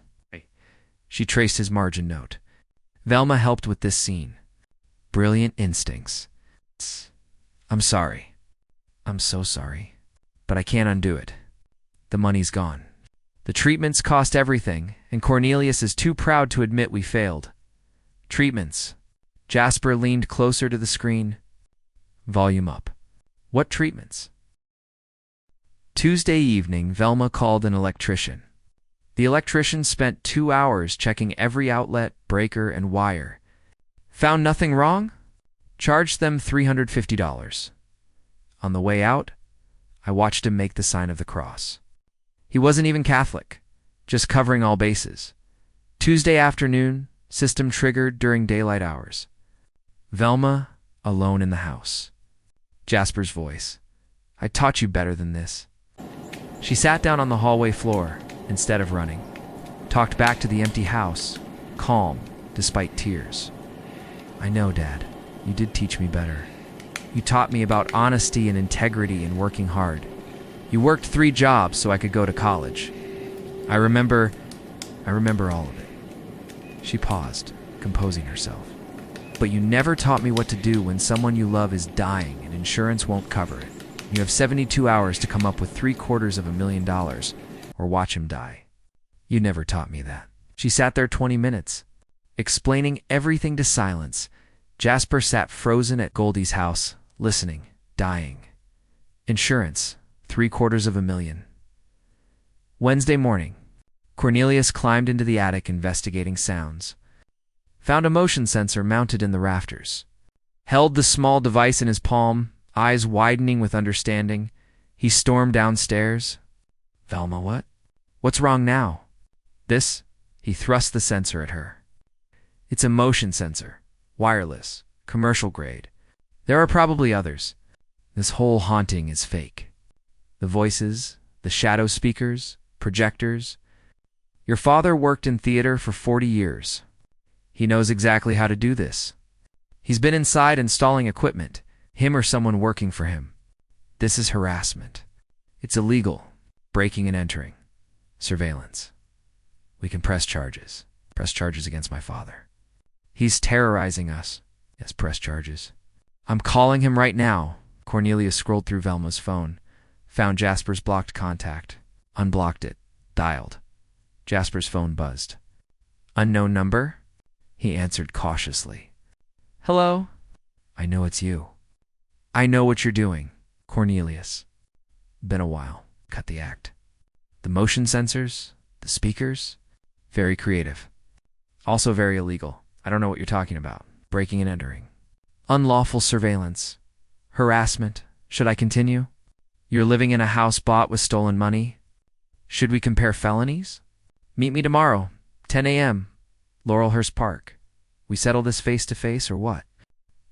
She traced his margin note. Velma helped with this scene. Brilliant instincts. I'm sorry. I'm so sorry, but I can't undo it. The money's gone. The treatments cost everything, and Cornelius is too proud to admit we failed. Treatments. Jasper leaned closer to the screen. Volume up. What treatments? Tuesday evening, Velma called an electrician. The electrician spent 2 hours checking every outlet, breaker, and wire. Found nothing wrong? Charged them $350. On the way out, I watched him make the sign of the cross. He wasn't even Catholic, just covering all bases. Tuesday afternoon, system triggered during daylight hours. Velma, alone in the house. Jasper's voice. I taught you better than this. She sat down on the hallway floor instead of running. Talked back to the empty house, calm despite tears. I know, Dad. You did teach me better. You taught me about honesty and integrity and working hard. You worked 3 jobs so I could go to college. I remember all of it. She paused, composing herself. But you never taught me what to do when someone you love is dying and insurance won't cover it. You have 72 hours to come up with $750,000 or watch him die. You never taught me that. She sat there 20 minutes, explaining everything to silence. Jasper sat frozen at Goldie's house, listening, dying. Insurance, $750,000. Wednesday morning, Cornelius climbed into the attic investigating sounds. Found a motion sensor mounted in the rafters. Held the small device in his palm, eyes widening with understanding. He stormed downstairs. Velma, what? What's wrong now? This? He thrust the sensor at her. It's a motion sensor. Wireless. Commercial grade. There are probably others. This whole haunting is fake. The voices, the shadow speakers, projectors. Your father worked in theater for 40 years. He knows exactly how to do this. He's been inside installing equipment, him or someone working for him. This is harassment. It's illegal. Breaking and entering. Surveillance. We can press charges. Press charges against my father. He's terrorizing us. Yes, press charges. I'm calling him right now. Cornelius scrolled through Velma's phone. Found Jasper's blocked contact. Unblocked it. Dialed. Jasper's phone buzzed. Unknown number? He answered cautiously. Hello? I know it's you. I know what you're doing, Cornelius. Been a while. Cut the act. The motion sensors? The speakers? Very creative. Also very illegal. I don't know what you're talking about. Breaking and entering. Unlawful surveillance. Harassment. Should I continue? You're living in a house bought with stolen money? Should we compare felonies? Meet me tomorrow, 10 a.m., Laurelhurst Park. We settle this face-to-face or what?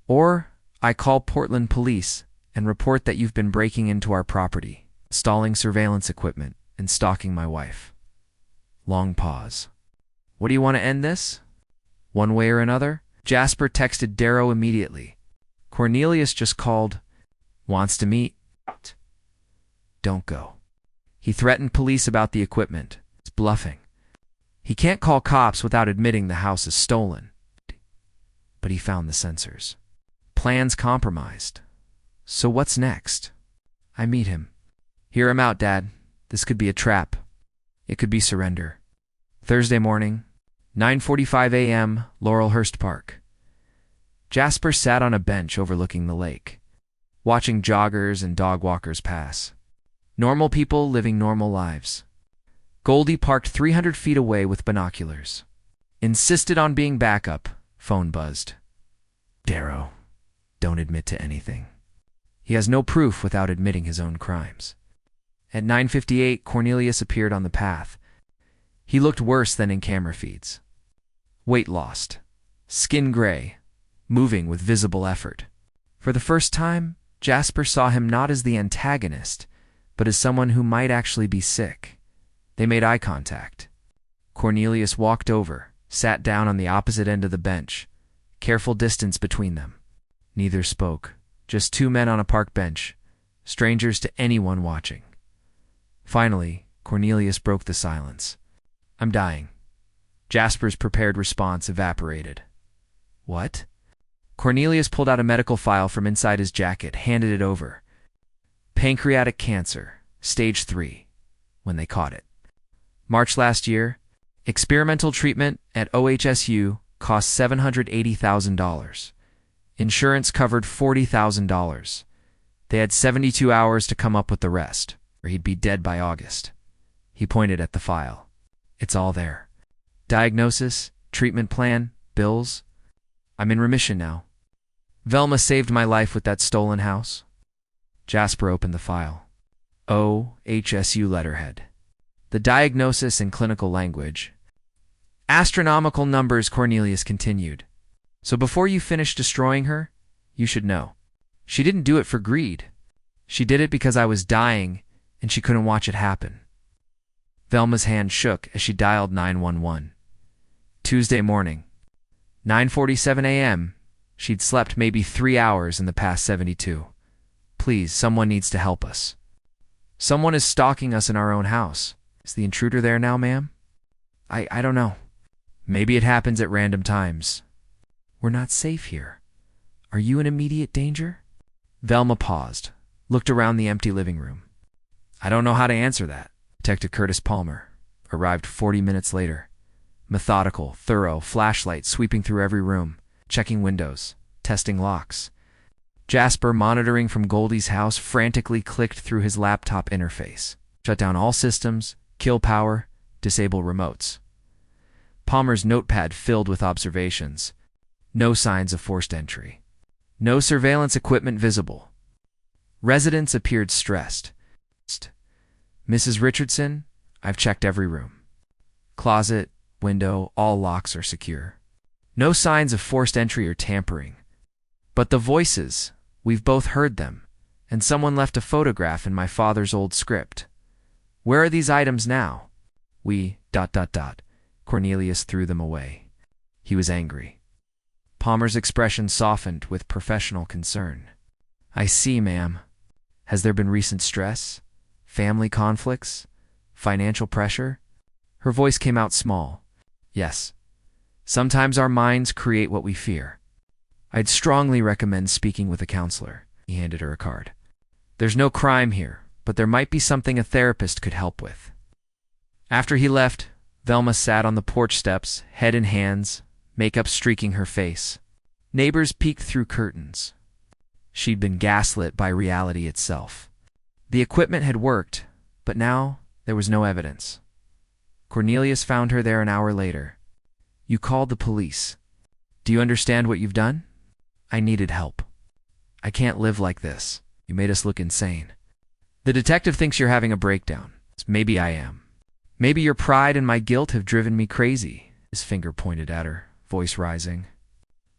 Or I call Portland police and report that you've been breaking into our property, installing surveillance equipment, and stalking my wife. Long pause. What do you want to end this? One way or another? Jasper texted Darrow immediately. Cornelius just called. Wants to meet. Don't go. He threatened police about the equipment. It's bluffing. He can't call cops without admitting the house is stolen. But he found the sensors. Plans compromised. So what's next? I meet him. Hear him out, Dad. This could be a trap. It could be surrender. Thursday morning, 9:45 a.m., Laurelhurst Park. Jasper sat on a bench overlooking the lake, watching joggers and dog walkers pass. Normal people living normal lives. Goldie parked 300 feet away with binoculars. Insisted on being backup. Phone buzzed. Darrow, don't admit to anything. He has no proof without admitting his own crimes. At 9:58, Cornelius appeared on the path. He looked worse than in camera feeds. Weight lost. Skin gray. Moving with visible effort. For the first time, Jasper saw him not as the antagonist, but as someone who might actually be sick. They made eye contact. Cornelius walked over, sat down on the opposite end of the bench. Careful distance between them. Neither spoke. Just 2 men on a park bench, strangers to anyone watching. Finally, Cornelius broke the silence. I'm dying. Jasper's prepared response evaporated. What? Cornelius pulled out a medical file from inside his jacket, handed it over. Pancreatic cancer, stage 3, when they caught it. March last year, experimental treatment at OHSU cost $780,000. Insurance covered $40,000. They had 72 hours to come up with the rest, or he'd be dead by August. He pointed at the file. It's all there. Diagnosis, treatment plan, bills. I'm in remission now. Velma saved my life with that stolen house. Jasper opened the file. OHSU letterhead. The diagnosis in clinical language. Astronomical numbers, Cornelius continued. So before you finish destroying her, you should know. She didn't do it for greed. She did it because I was dying and she couldn't watch it happen. Velma's hand shook as she dialed 911. Tuesday morning, 9:47 a.m. She'd slept maybe 3 hours in the past 72. Please, someone needs to help us. Someone is stalking us in our own house. Is the intruder there now, ma'am? I don't know. Maybe it happens at random times. We're not safe here. Are you in immediate danger? Velma paused, looked around the empty living room. I don't know how to answer that. Detective Curtis Palmer arrived 40 minutes later. Methodical, thorough, flashlight sweeping through every room, checking windows, testing locks. Jasper, monitoring from Goldie's house, frantically clicked through his laptop interface. Shut down all systems, kill power, disable remotes. Palmer's notepad filled with observations. No signs of forced entry. No surveillance equipment visible. Residents appeared stressed. Mrs. Richardson, I've checked every room. Closet, window, all locks are secure. No signs of forced entry or tampering. But the voices, we've both heard them, and someone left a photograph in my father's old script. Where are these items now? Cornelius threw them away. He was angry. Palmer's expression softened with professional concern. I see, ma'am. Has there been recent stress? Family conflicts? Financial pressure? Her voice came out small. Yes. Sometimes our minds create what we fear. I'd strongly recommend speaking with a counselor. He handed her a card. There's no crime here, but there might be something a therapist could help with. After he left, Velma sat on the porch steps, head in hands, makeup streaking her face. Neighbors peeked through curtains. She'd been gaslit by reality itself. The equipment had worked, but now there was no evidence. Cornelius found her there an hour later. You called the police. Do you understand what you've done? I needed help. I can't live like this. You made us look insane. The detective thinks you're having a breakdown. Maybe I am. Maybe your pride and my guilt have driven me crazy. His finger pointed at her, voice rising.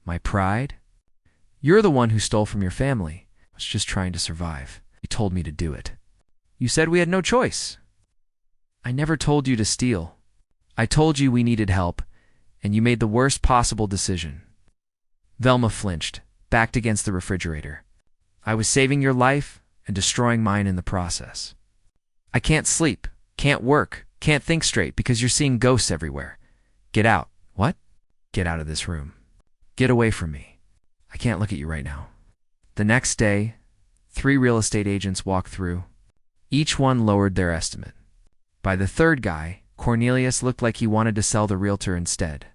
My pride? You're the one who stole from your family. I was just trying to survive. You told me to do it. You said we had no choice. I never told you to steal. I told you we needed help, and you made the worst possible decision. Velma flinched, backed against the refrigerator. I was saving your life and destroying mine in the process. I can't sleep, can't work, can't think straight because you're seeing ghosts everywhere. Get out. What? Get out of this room. Get away from me. I can't look at you right now. The next day, 3 real estate agents walked through. Each one lowered their estimate. By the third guy, Cornelius looked like he wanted to sell the realtor instead.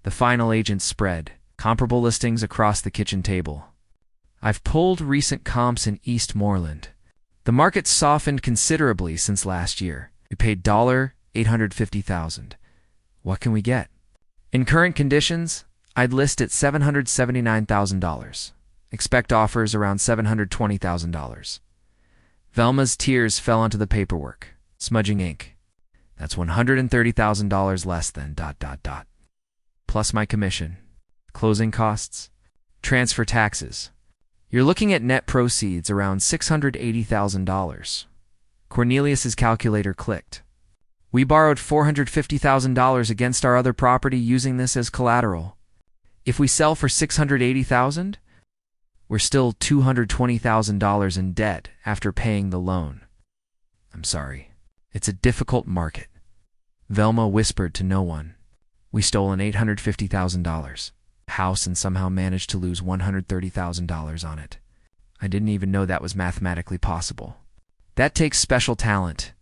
The final agent spread comparable listings across the kitchen table. I've pulled recent comps in Eastmoreland. The market softened considerably since last year. We paid $850,000. What can we get? In current conditions, I'd list at $779,000. Expect offers around $720,000. Velma's tears fell onto the paperwork, smudging ink. That's $130,000 less than ... Plus my commission, closing costs, transfer taxes. You're looking at net proceeds around $680,000. Cornelius's calculator clicked. We borrowed $450,000 against our other property using this as collateral. If we sell for $680,000, we're still $220,000 in debt after paying the loan. I'm sorry. It's a difficult market. Velma whispered to no one. We stole an $850,000 house and somehow managed to lose $130,000 on it. I didn't even know that was mathematically possible. That takes special talent.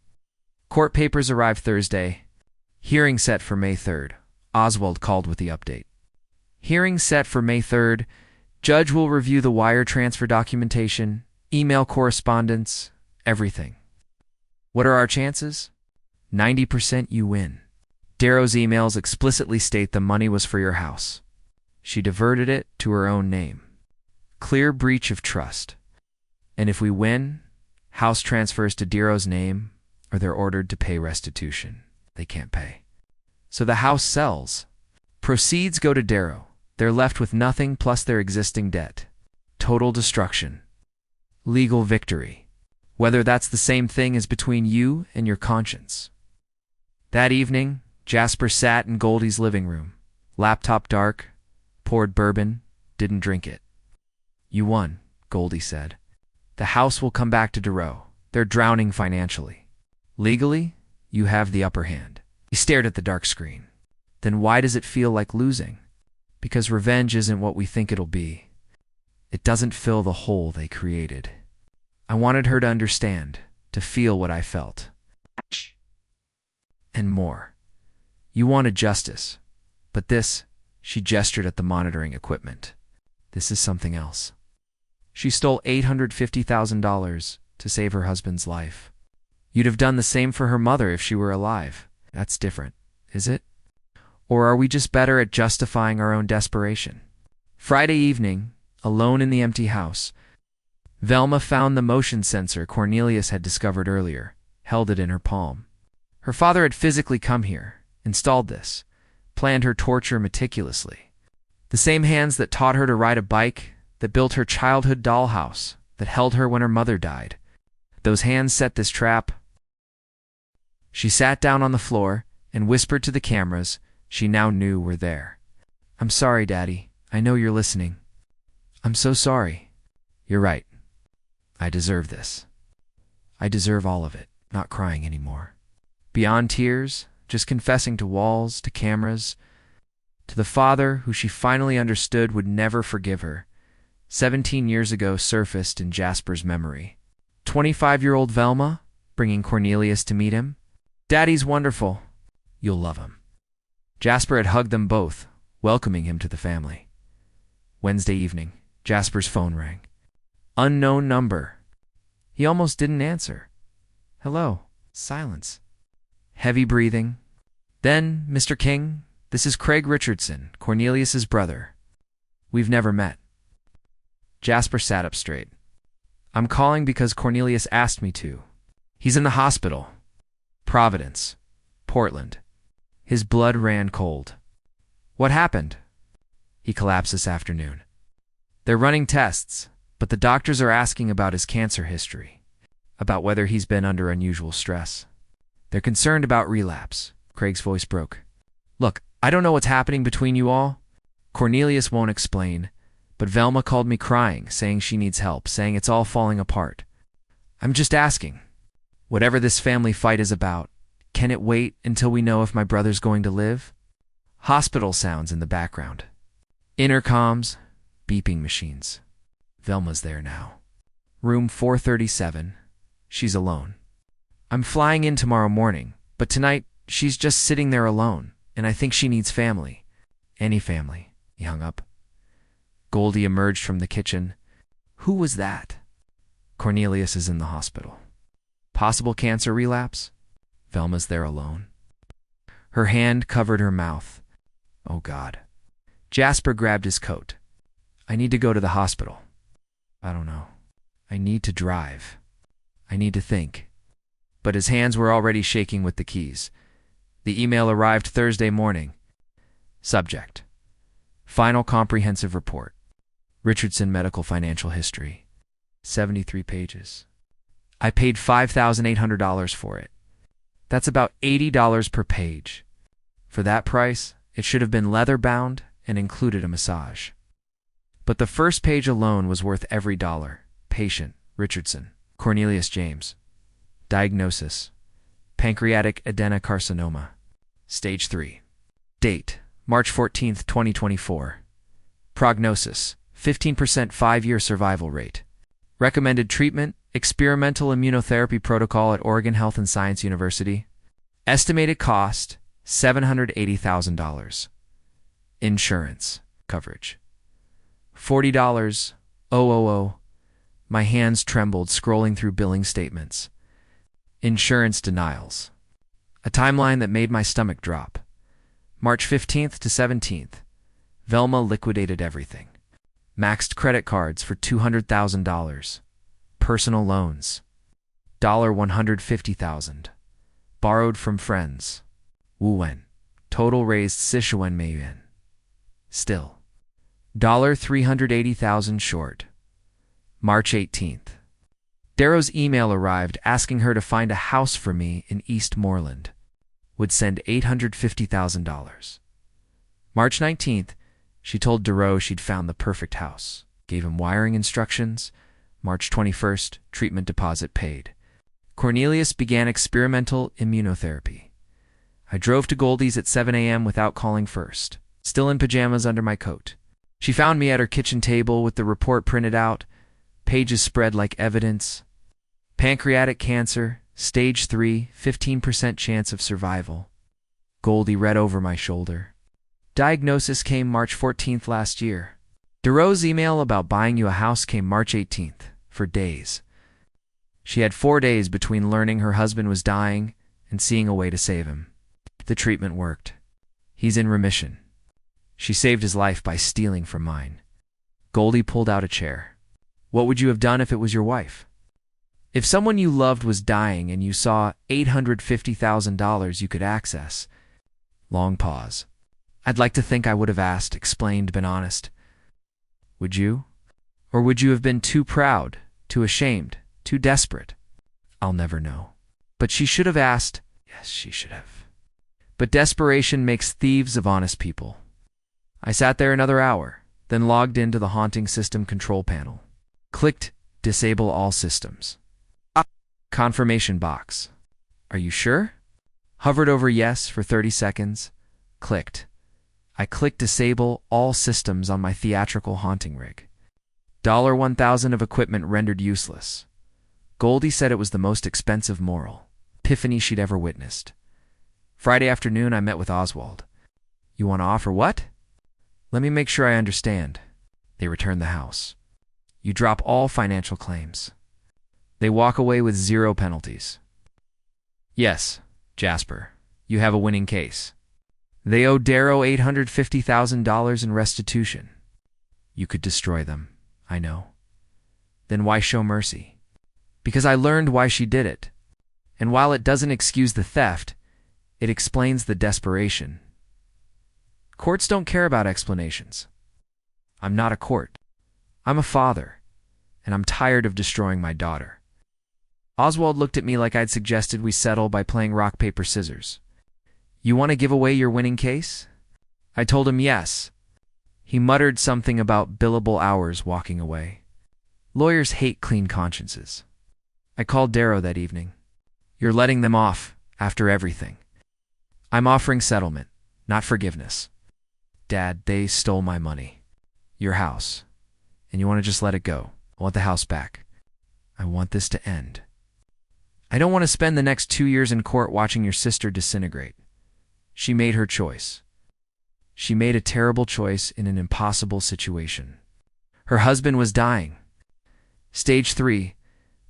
Court papers arrived Thursday. Hearing set for May 3rd. Oswald called with the update. Hearing set for May 3rd. Judge will review the wire transfer documentation, email correspondence, everything. What are our chances? 90% you win. Darrow's emails explicitly state the money was for your house. She diverted it to her own name. Clear breach of trust. And if we win, house transfers to Darrow's name, or they're ordered to pay restitution. They can't pay. So the house sells. Proceeds go to Darrow. They're left with nothing plus their existing debt. Total destruction. Legal victory. Whether that's the same thing as between you and your conscience. That evening, Jasper sat in Goldie's living room. Laptop dark, poured bourbon, didn't drink it. You won, Goldie said. The house will come back to Darrow. They're drowning financially. Legally, you have the upper hand. He stared at the dark screen. Then why does it feel like losing? Because revenge isn't what we think it'll be. It doesn't fill the hole they created. I wanted her to understand, to feel what I felt. And more. You wanted justice. But this, she gestured at the monitoring equipment. This is something else. She stole $850,000 to save her husband's life. You'd have done the same for her mother if she were alive. That's different, is it? Or are we just better at justifying our own desperation? Friday evening, alone in the empty house, Velma found the motion sensor Cornelius had discovered earlier, held it in her palm. Her father had physically come here, installed this, planned her torture meticulously. The same hands that taught her to ride a bike, that built her childhood dollhouse, that held her when her mother died. Those hands set this trap. She sat down on the floor and whispered to the cameras she now knew were there. I'm sorry, Daddy. I know you're listening. I'm so sorry. You're right. I deserve this. I deserve all of it, not crying anymore. Beyond tears, just confessing to walls, to cameras, to the father who she finally understood would never forgive her. 17 years ago surfaced in Jasper's memory. 25-year-old Velma, bringing Cornelius to meet him. Daddy's wonderful. You'll love him. Jasper had hugged them both, welcoming him to the family. Wednesday evening, Jasper's phone rang. Unknown number. He almost didn't answer. Hello. Silence. Heavy breathing. Then, Mr. King, this is Craig Richardson, Cornelius's brother. We've never met. Jasper sat up straight. I'm calling because Cornelius asked me to. He's in the hospital. Providence. Portland. His blood ran cold. What happened? He collapsed this afternoon. They're running tests, but the doctors are asking about his cancer history, about whether he's been under unusual stress. They're concerned about relapse. Craig's voice broke. Look, I don't know what's happening between you all. Cornelius won't explain, but Velma called me crying, saying she needs help, saying it's all falling apart. I'm just asking. Whatever this family fight is about, can it wait until we know if my brother's going to live? Hospital sounds in the background. Intercoms, beeping machines. Velma's there now. Room 437. She's alone. I'm flying in tomorrow morning, but tonight she's just sitting there alone, and I think she needs family. Any family. He hung up. Goldie emerged from the kitchen. Who was that? Cornelius is in the hospital. Possible cancer relapse? Velma's there alone. Her hand covered her mouth. Oh, God. Jasper grabbed his coat. I need to go to the hospital. I don't know. I need to drive. I need to think. But his hands were already shaking with the keys. The email arrived Thursday morning. Subject. Final comprehensive report. Richardson Medical Financial History. 73 pages. I paid $5,800 for it. That's about $80 per page. For that price, it should have been leather-bound and included a massage. But the first page alone was worth every dollar. Patient, Richardson, Cornelius James. Diagnosis, pancreatic adenocarcinoma. Stage 3. Date, March 14, 2024. Prognosis, 15% 5-year survival rate. Recommended treatment, experimental immunotherapy protocol at Oregon Health and Science University. Estimated cost, $780,000. Insurance coverage, $40,000. My hands trembled scrolling through billing statements. Insurance denials. A timeline that made my stomach drop. March 15th to 17th. Velma liquidated everything. Maxed credit cards for $200,000. Personal loans. $150,000. Borrowed from friends. Wuwen. Total raised Sichuan Mayuan. Still. $380,000 short. March 18th. Darrow's email arrived asking her to find a house for me in Eastmoreland. Would send $850,000. March 19th, she told Darrow she'd found the perfect house. Gave him wiring instructions. March 21st, treatment deposit paid. Cornelius began experimental immunotherapy. I drove to Goldie's at 7 a.m. without calling first, still in pajamas under my coat. She found me at her kitchen table with the report printed out, pages spread like evidence. Pancreatic cancer, stage 3, 15% chance of survival. Goldie read over my shoulder. Diagnosis came March 14th last year. Darrow's email about buying you a house came March 18th, for days. She had 4 days between learning her husband was dying and seeing a way to save him. The treatment worked. He's in remission. She saved his life by stealing from mine. Goldie pulled out a chair. What would you have done if it was your wife? If someone you loved was dying and you saw $850,000 you could access. Long pause. I'd like to think I would have asked, explained, been honest. Would you? Or would you have been too proud, too ashamed, too desperate? I'll never know. But she should have asked. Yes, she should have. But desperation makes thieves of honest people. I sat there another hour, then logged into the haunting system control panel. Clicked Disable all systems. Confirmation box. Are you sure? Hovered over yes for 30 seconds. Clicked. I clicked Disable all systems on my theatrical haunting rig. $1,000 of equipment rendered useless. Goldie said it was the most expensive moral epiphany she'd ever witnessed. Friday afternoon, I met with Oswald. You want to offer what? Let me make sure I understand. They return the house. You drop all financial claims. They walk away with 0 penalties. Yes, Jasper, you have a winning case. They owe Darrow $850,000 in restitution. You could destroy them, I know. Then why show mercy? Because I learned why she did it. And while it doesn't excuse the theft, it explains the desperation. Courts don't care about explanations. I'm not a court. I'm a father, and I'm tired of destroying my daughter. Oswald looked at me like I'd suggested we settle by playing rock, paper, scissors. You want to give away your winning case? I told him yes. He muttered something about billable hours walking away. Lawyers hate clean consciences. I called Darrow that evening. You're letting them off after everything. I'm offering settlement, not forgiveness. Dad, they stole my money. Your house. And you want to just let it go. I want the house back. I want this to end. I don't want to spend the next 2 years in court watching your sister disintegrate. She made her choice. She made a terrible choice in an impossible situation. Her husband was dying. Stage 3,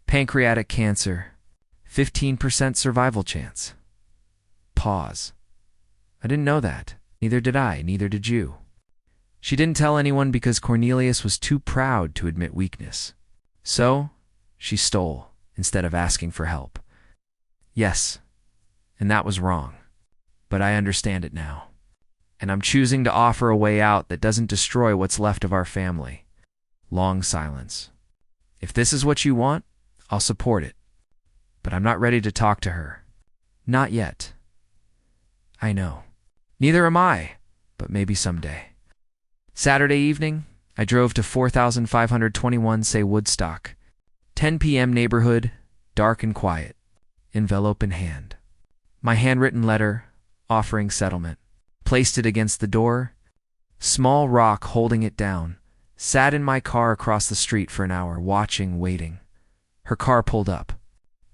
pancreatic cancer, 15% survival chance. Pause. I didn't know that. Neither did I, neither did you. She didn't tell anyone because Cornelius was too proud to admit weakness. So, she stole instead of asking for help. Yes, and that was wrong. But I understand it now. And I'm choosing to offer a way out that doesn't destroy what's left of our family. Long silence. If this is what you want, I'll support it. But I'm not ready to talk to her. Not yet. I know. Neither am I, but maybe someday. Saturday evening, I drove to 4521 say Woodstock. 10 p.m. neighborhood, dark and quiet. Envelope in hand. My handwritten letter, offering settlement. Placed it against the door. Small rock holding it down. Sat in my car across the street for an hour, watching, waiting. Her car pulled up.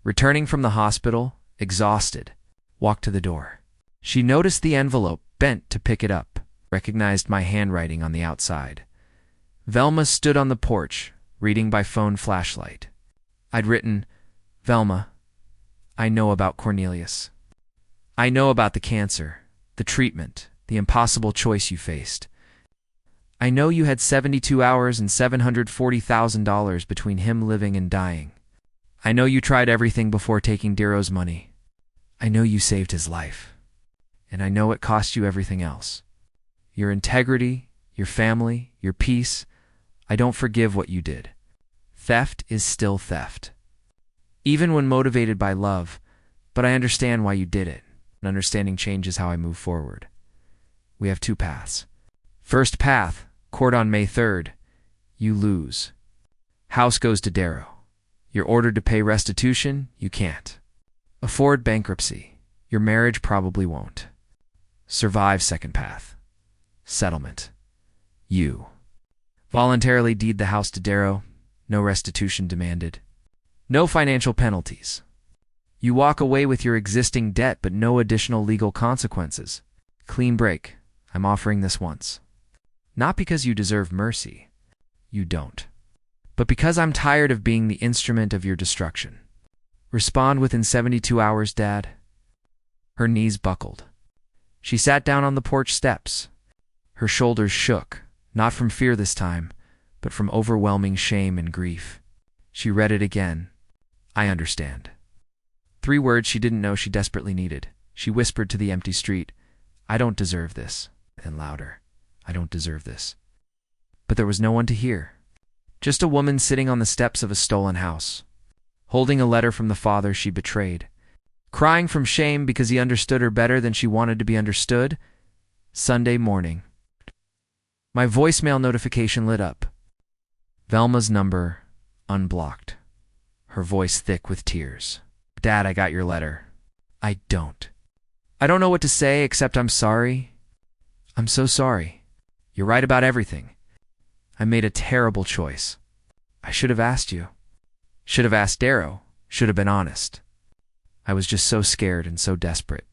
Returning from the hospital, exhausted, walked to the door. She noticed the envelope, bent to pick it up, recognized my handwriting on the outside. Velma stood on the porch, reading by phone flashlight. I'd written, "Velma, I know about Cornelius. I know about the cancer, the treatment, the impossible choice you faced. I know you had 72 hours and $740,000 between him living and dying. I know you tried everything before taking Darrow's money. I know you saved his life. And I know it cost you everything else. Your integrity, your family, your peace. I don't forgive what you did. Theft is still theft. Even when motivated by love, but I understand why you did it. And understanding changes how I move forward. We have two paths. First path, court on May 3rd. You lose. House goes to Darrow. You're ordered to pay restitution, you can't. Afford bankruptcy. Your marriage probably won't. Survive second path. Settlement. You voluntarily deed the house to Darrow. No restitution demanded. No financial penalties. You walk away with your existing debt but no additional legal consequences. Clean break. I'm offering this once. Not because you deserve mercy. You don't. But because I'm tired of being the instrument of your destruction. Respond within 72 hours, Dad. Her knees buckled. She sat down on the porch steps. Her shoulders shook, not from fear this time, but from overwhelming shame and grief. She read it again. I understand. 3 words she didn't know she desperately needed. She whispered to the empty street, I don't deserve this. And louder, I don't deserve this. But there was no one to hear. Just a woman sitting on the steps of a stolen house, holding a letter from the father she betrayed, crying from shame because he understood her better than she wanted to be understood. Sunday morning. My voicemail notification lit up. Velma's number, unblocked. Her voice thick with tears. Dad, I got your letter. I don't. I don't know what to say except I'm sorry. I'm so sorry. You're right about everything. I made a terrible choice. I should have asked you. Should have asked Darrow. Should have been honest. I was just so scared and so desperate.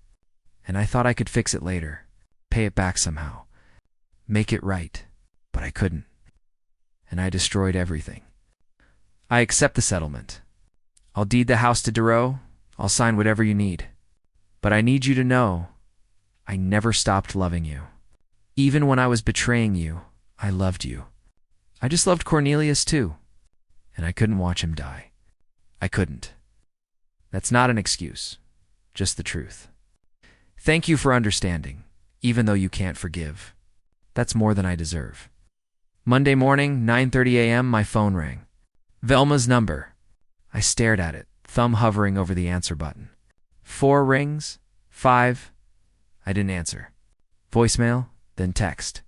And I thought I could fix it later. Pay it back somehow. Make it right. But I couldn't. And I destroyed everything. I accept the settlement. I'll deed the house to Darrow. I'll sign whatever you need. But I need you to know, I never stopped loving you. Even when I was betraying you, I loved you. I just loved Cornelius too. And I couldn't watch him die. I couldn't. That's not an excuse, just the truth. Thank you for understanding, even though you can't forgive. That's more than I deserve. Monday morning, 9:30 a.m., my phone rang. Velma's number. I stared at it, thumb hovering over the answer button. 4 rings, 5. I didn't answer. Voicemail, then text.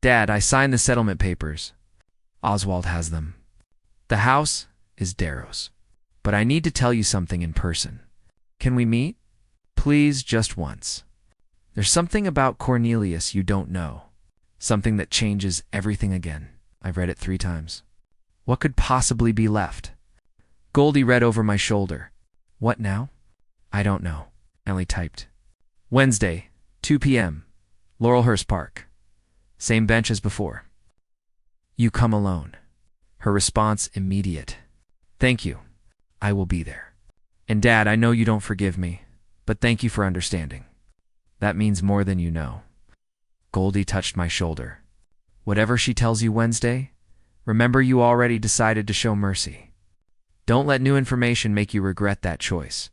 Dad, I signed the settlement papers. Oswald has them. The house is Darrow's. But I need to tell you something in person. Can we meet? Please, just once. There's something about Cornelius you don't know. Something that changes everything again. I've read it 3 times. What could possibly be left? Goldie read over my shoulder. What now? I don't know. Ellie typed. Wednesday, 2 p.m. Laurelhurst Park. Same bench as before. You come alone. Her response immediate. Thank you. I will be there. And Dad, I know you don't forgive me, but thank you for understanding. That means more than you know. Goldie touched my shoulder. Whatever she tells you Wednesday, remember you already decided to show mercy. Don't let new information make you regret that choice.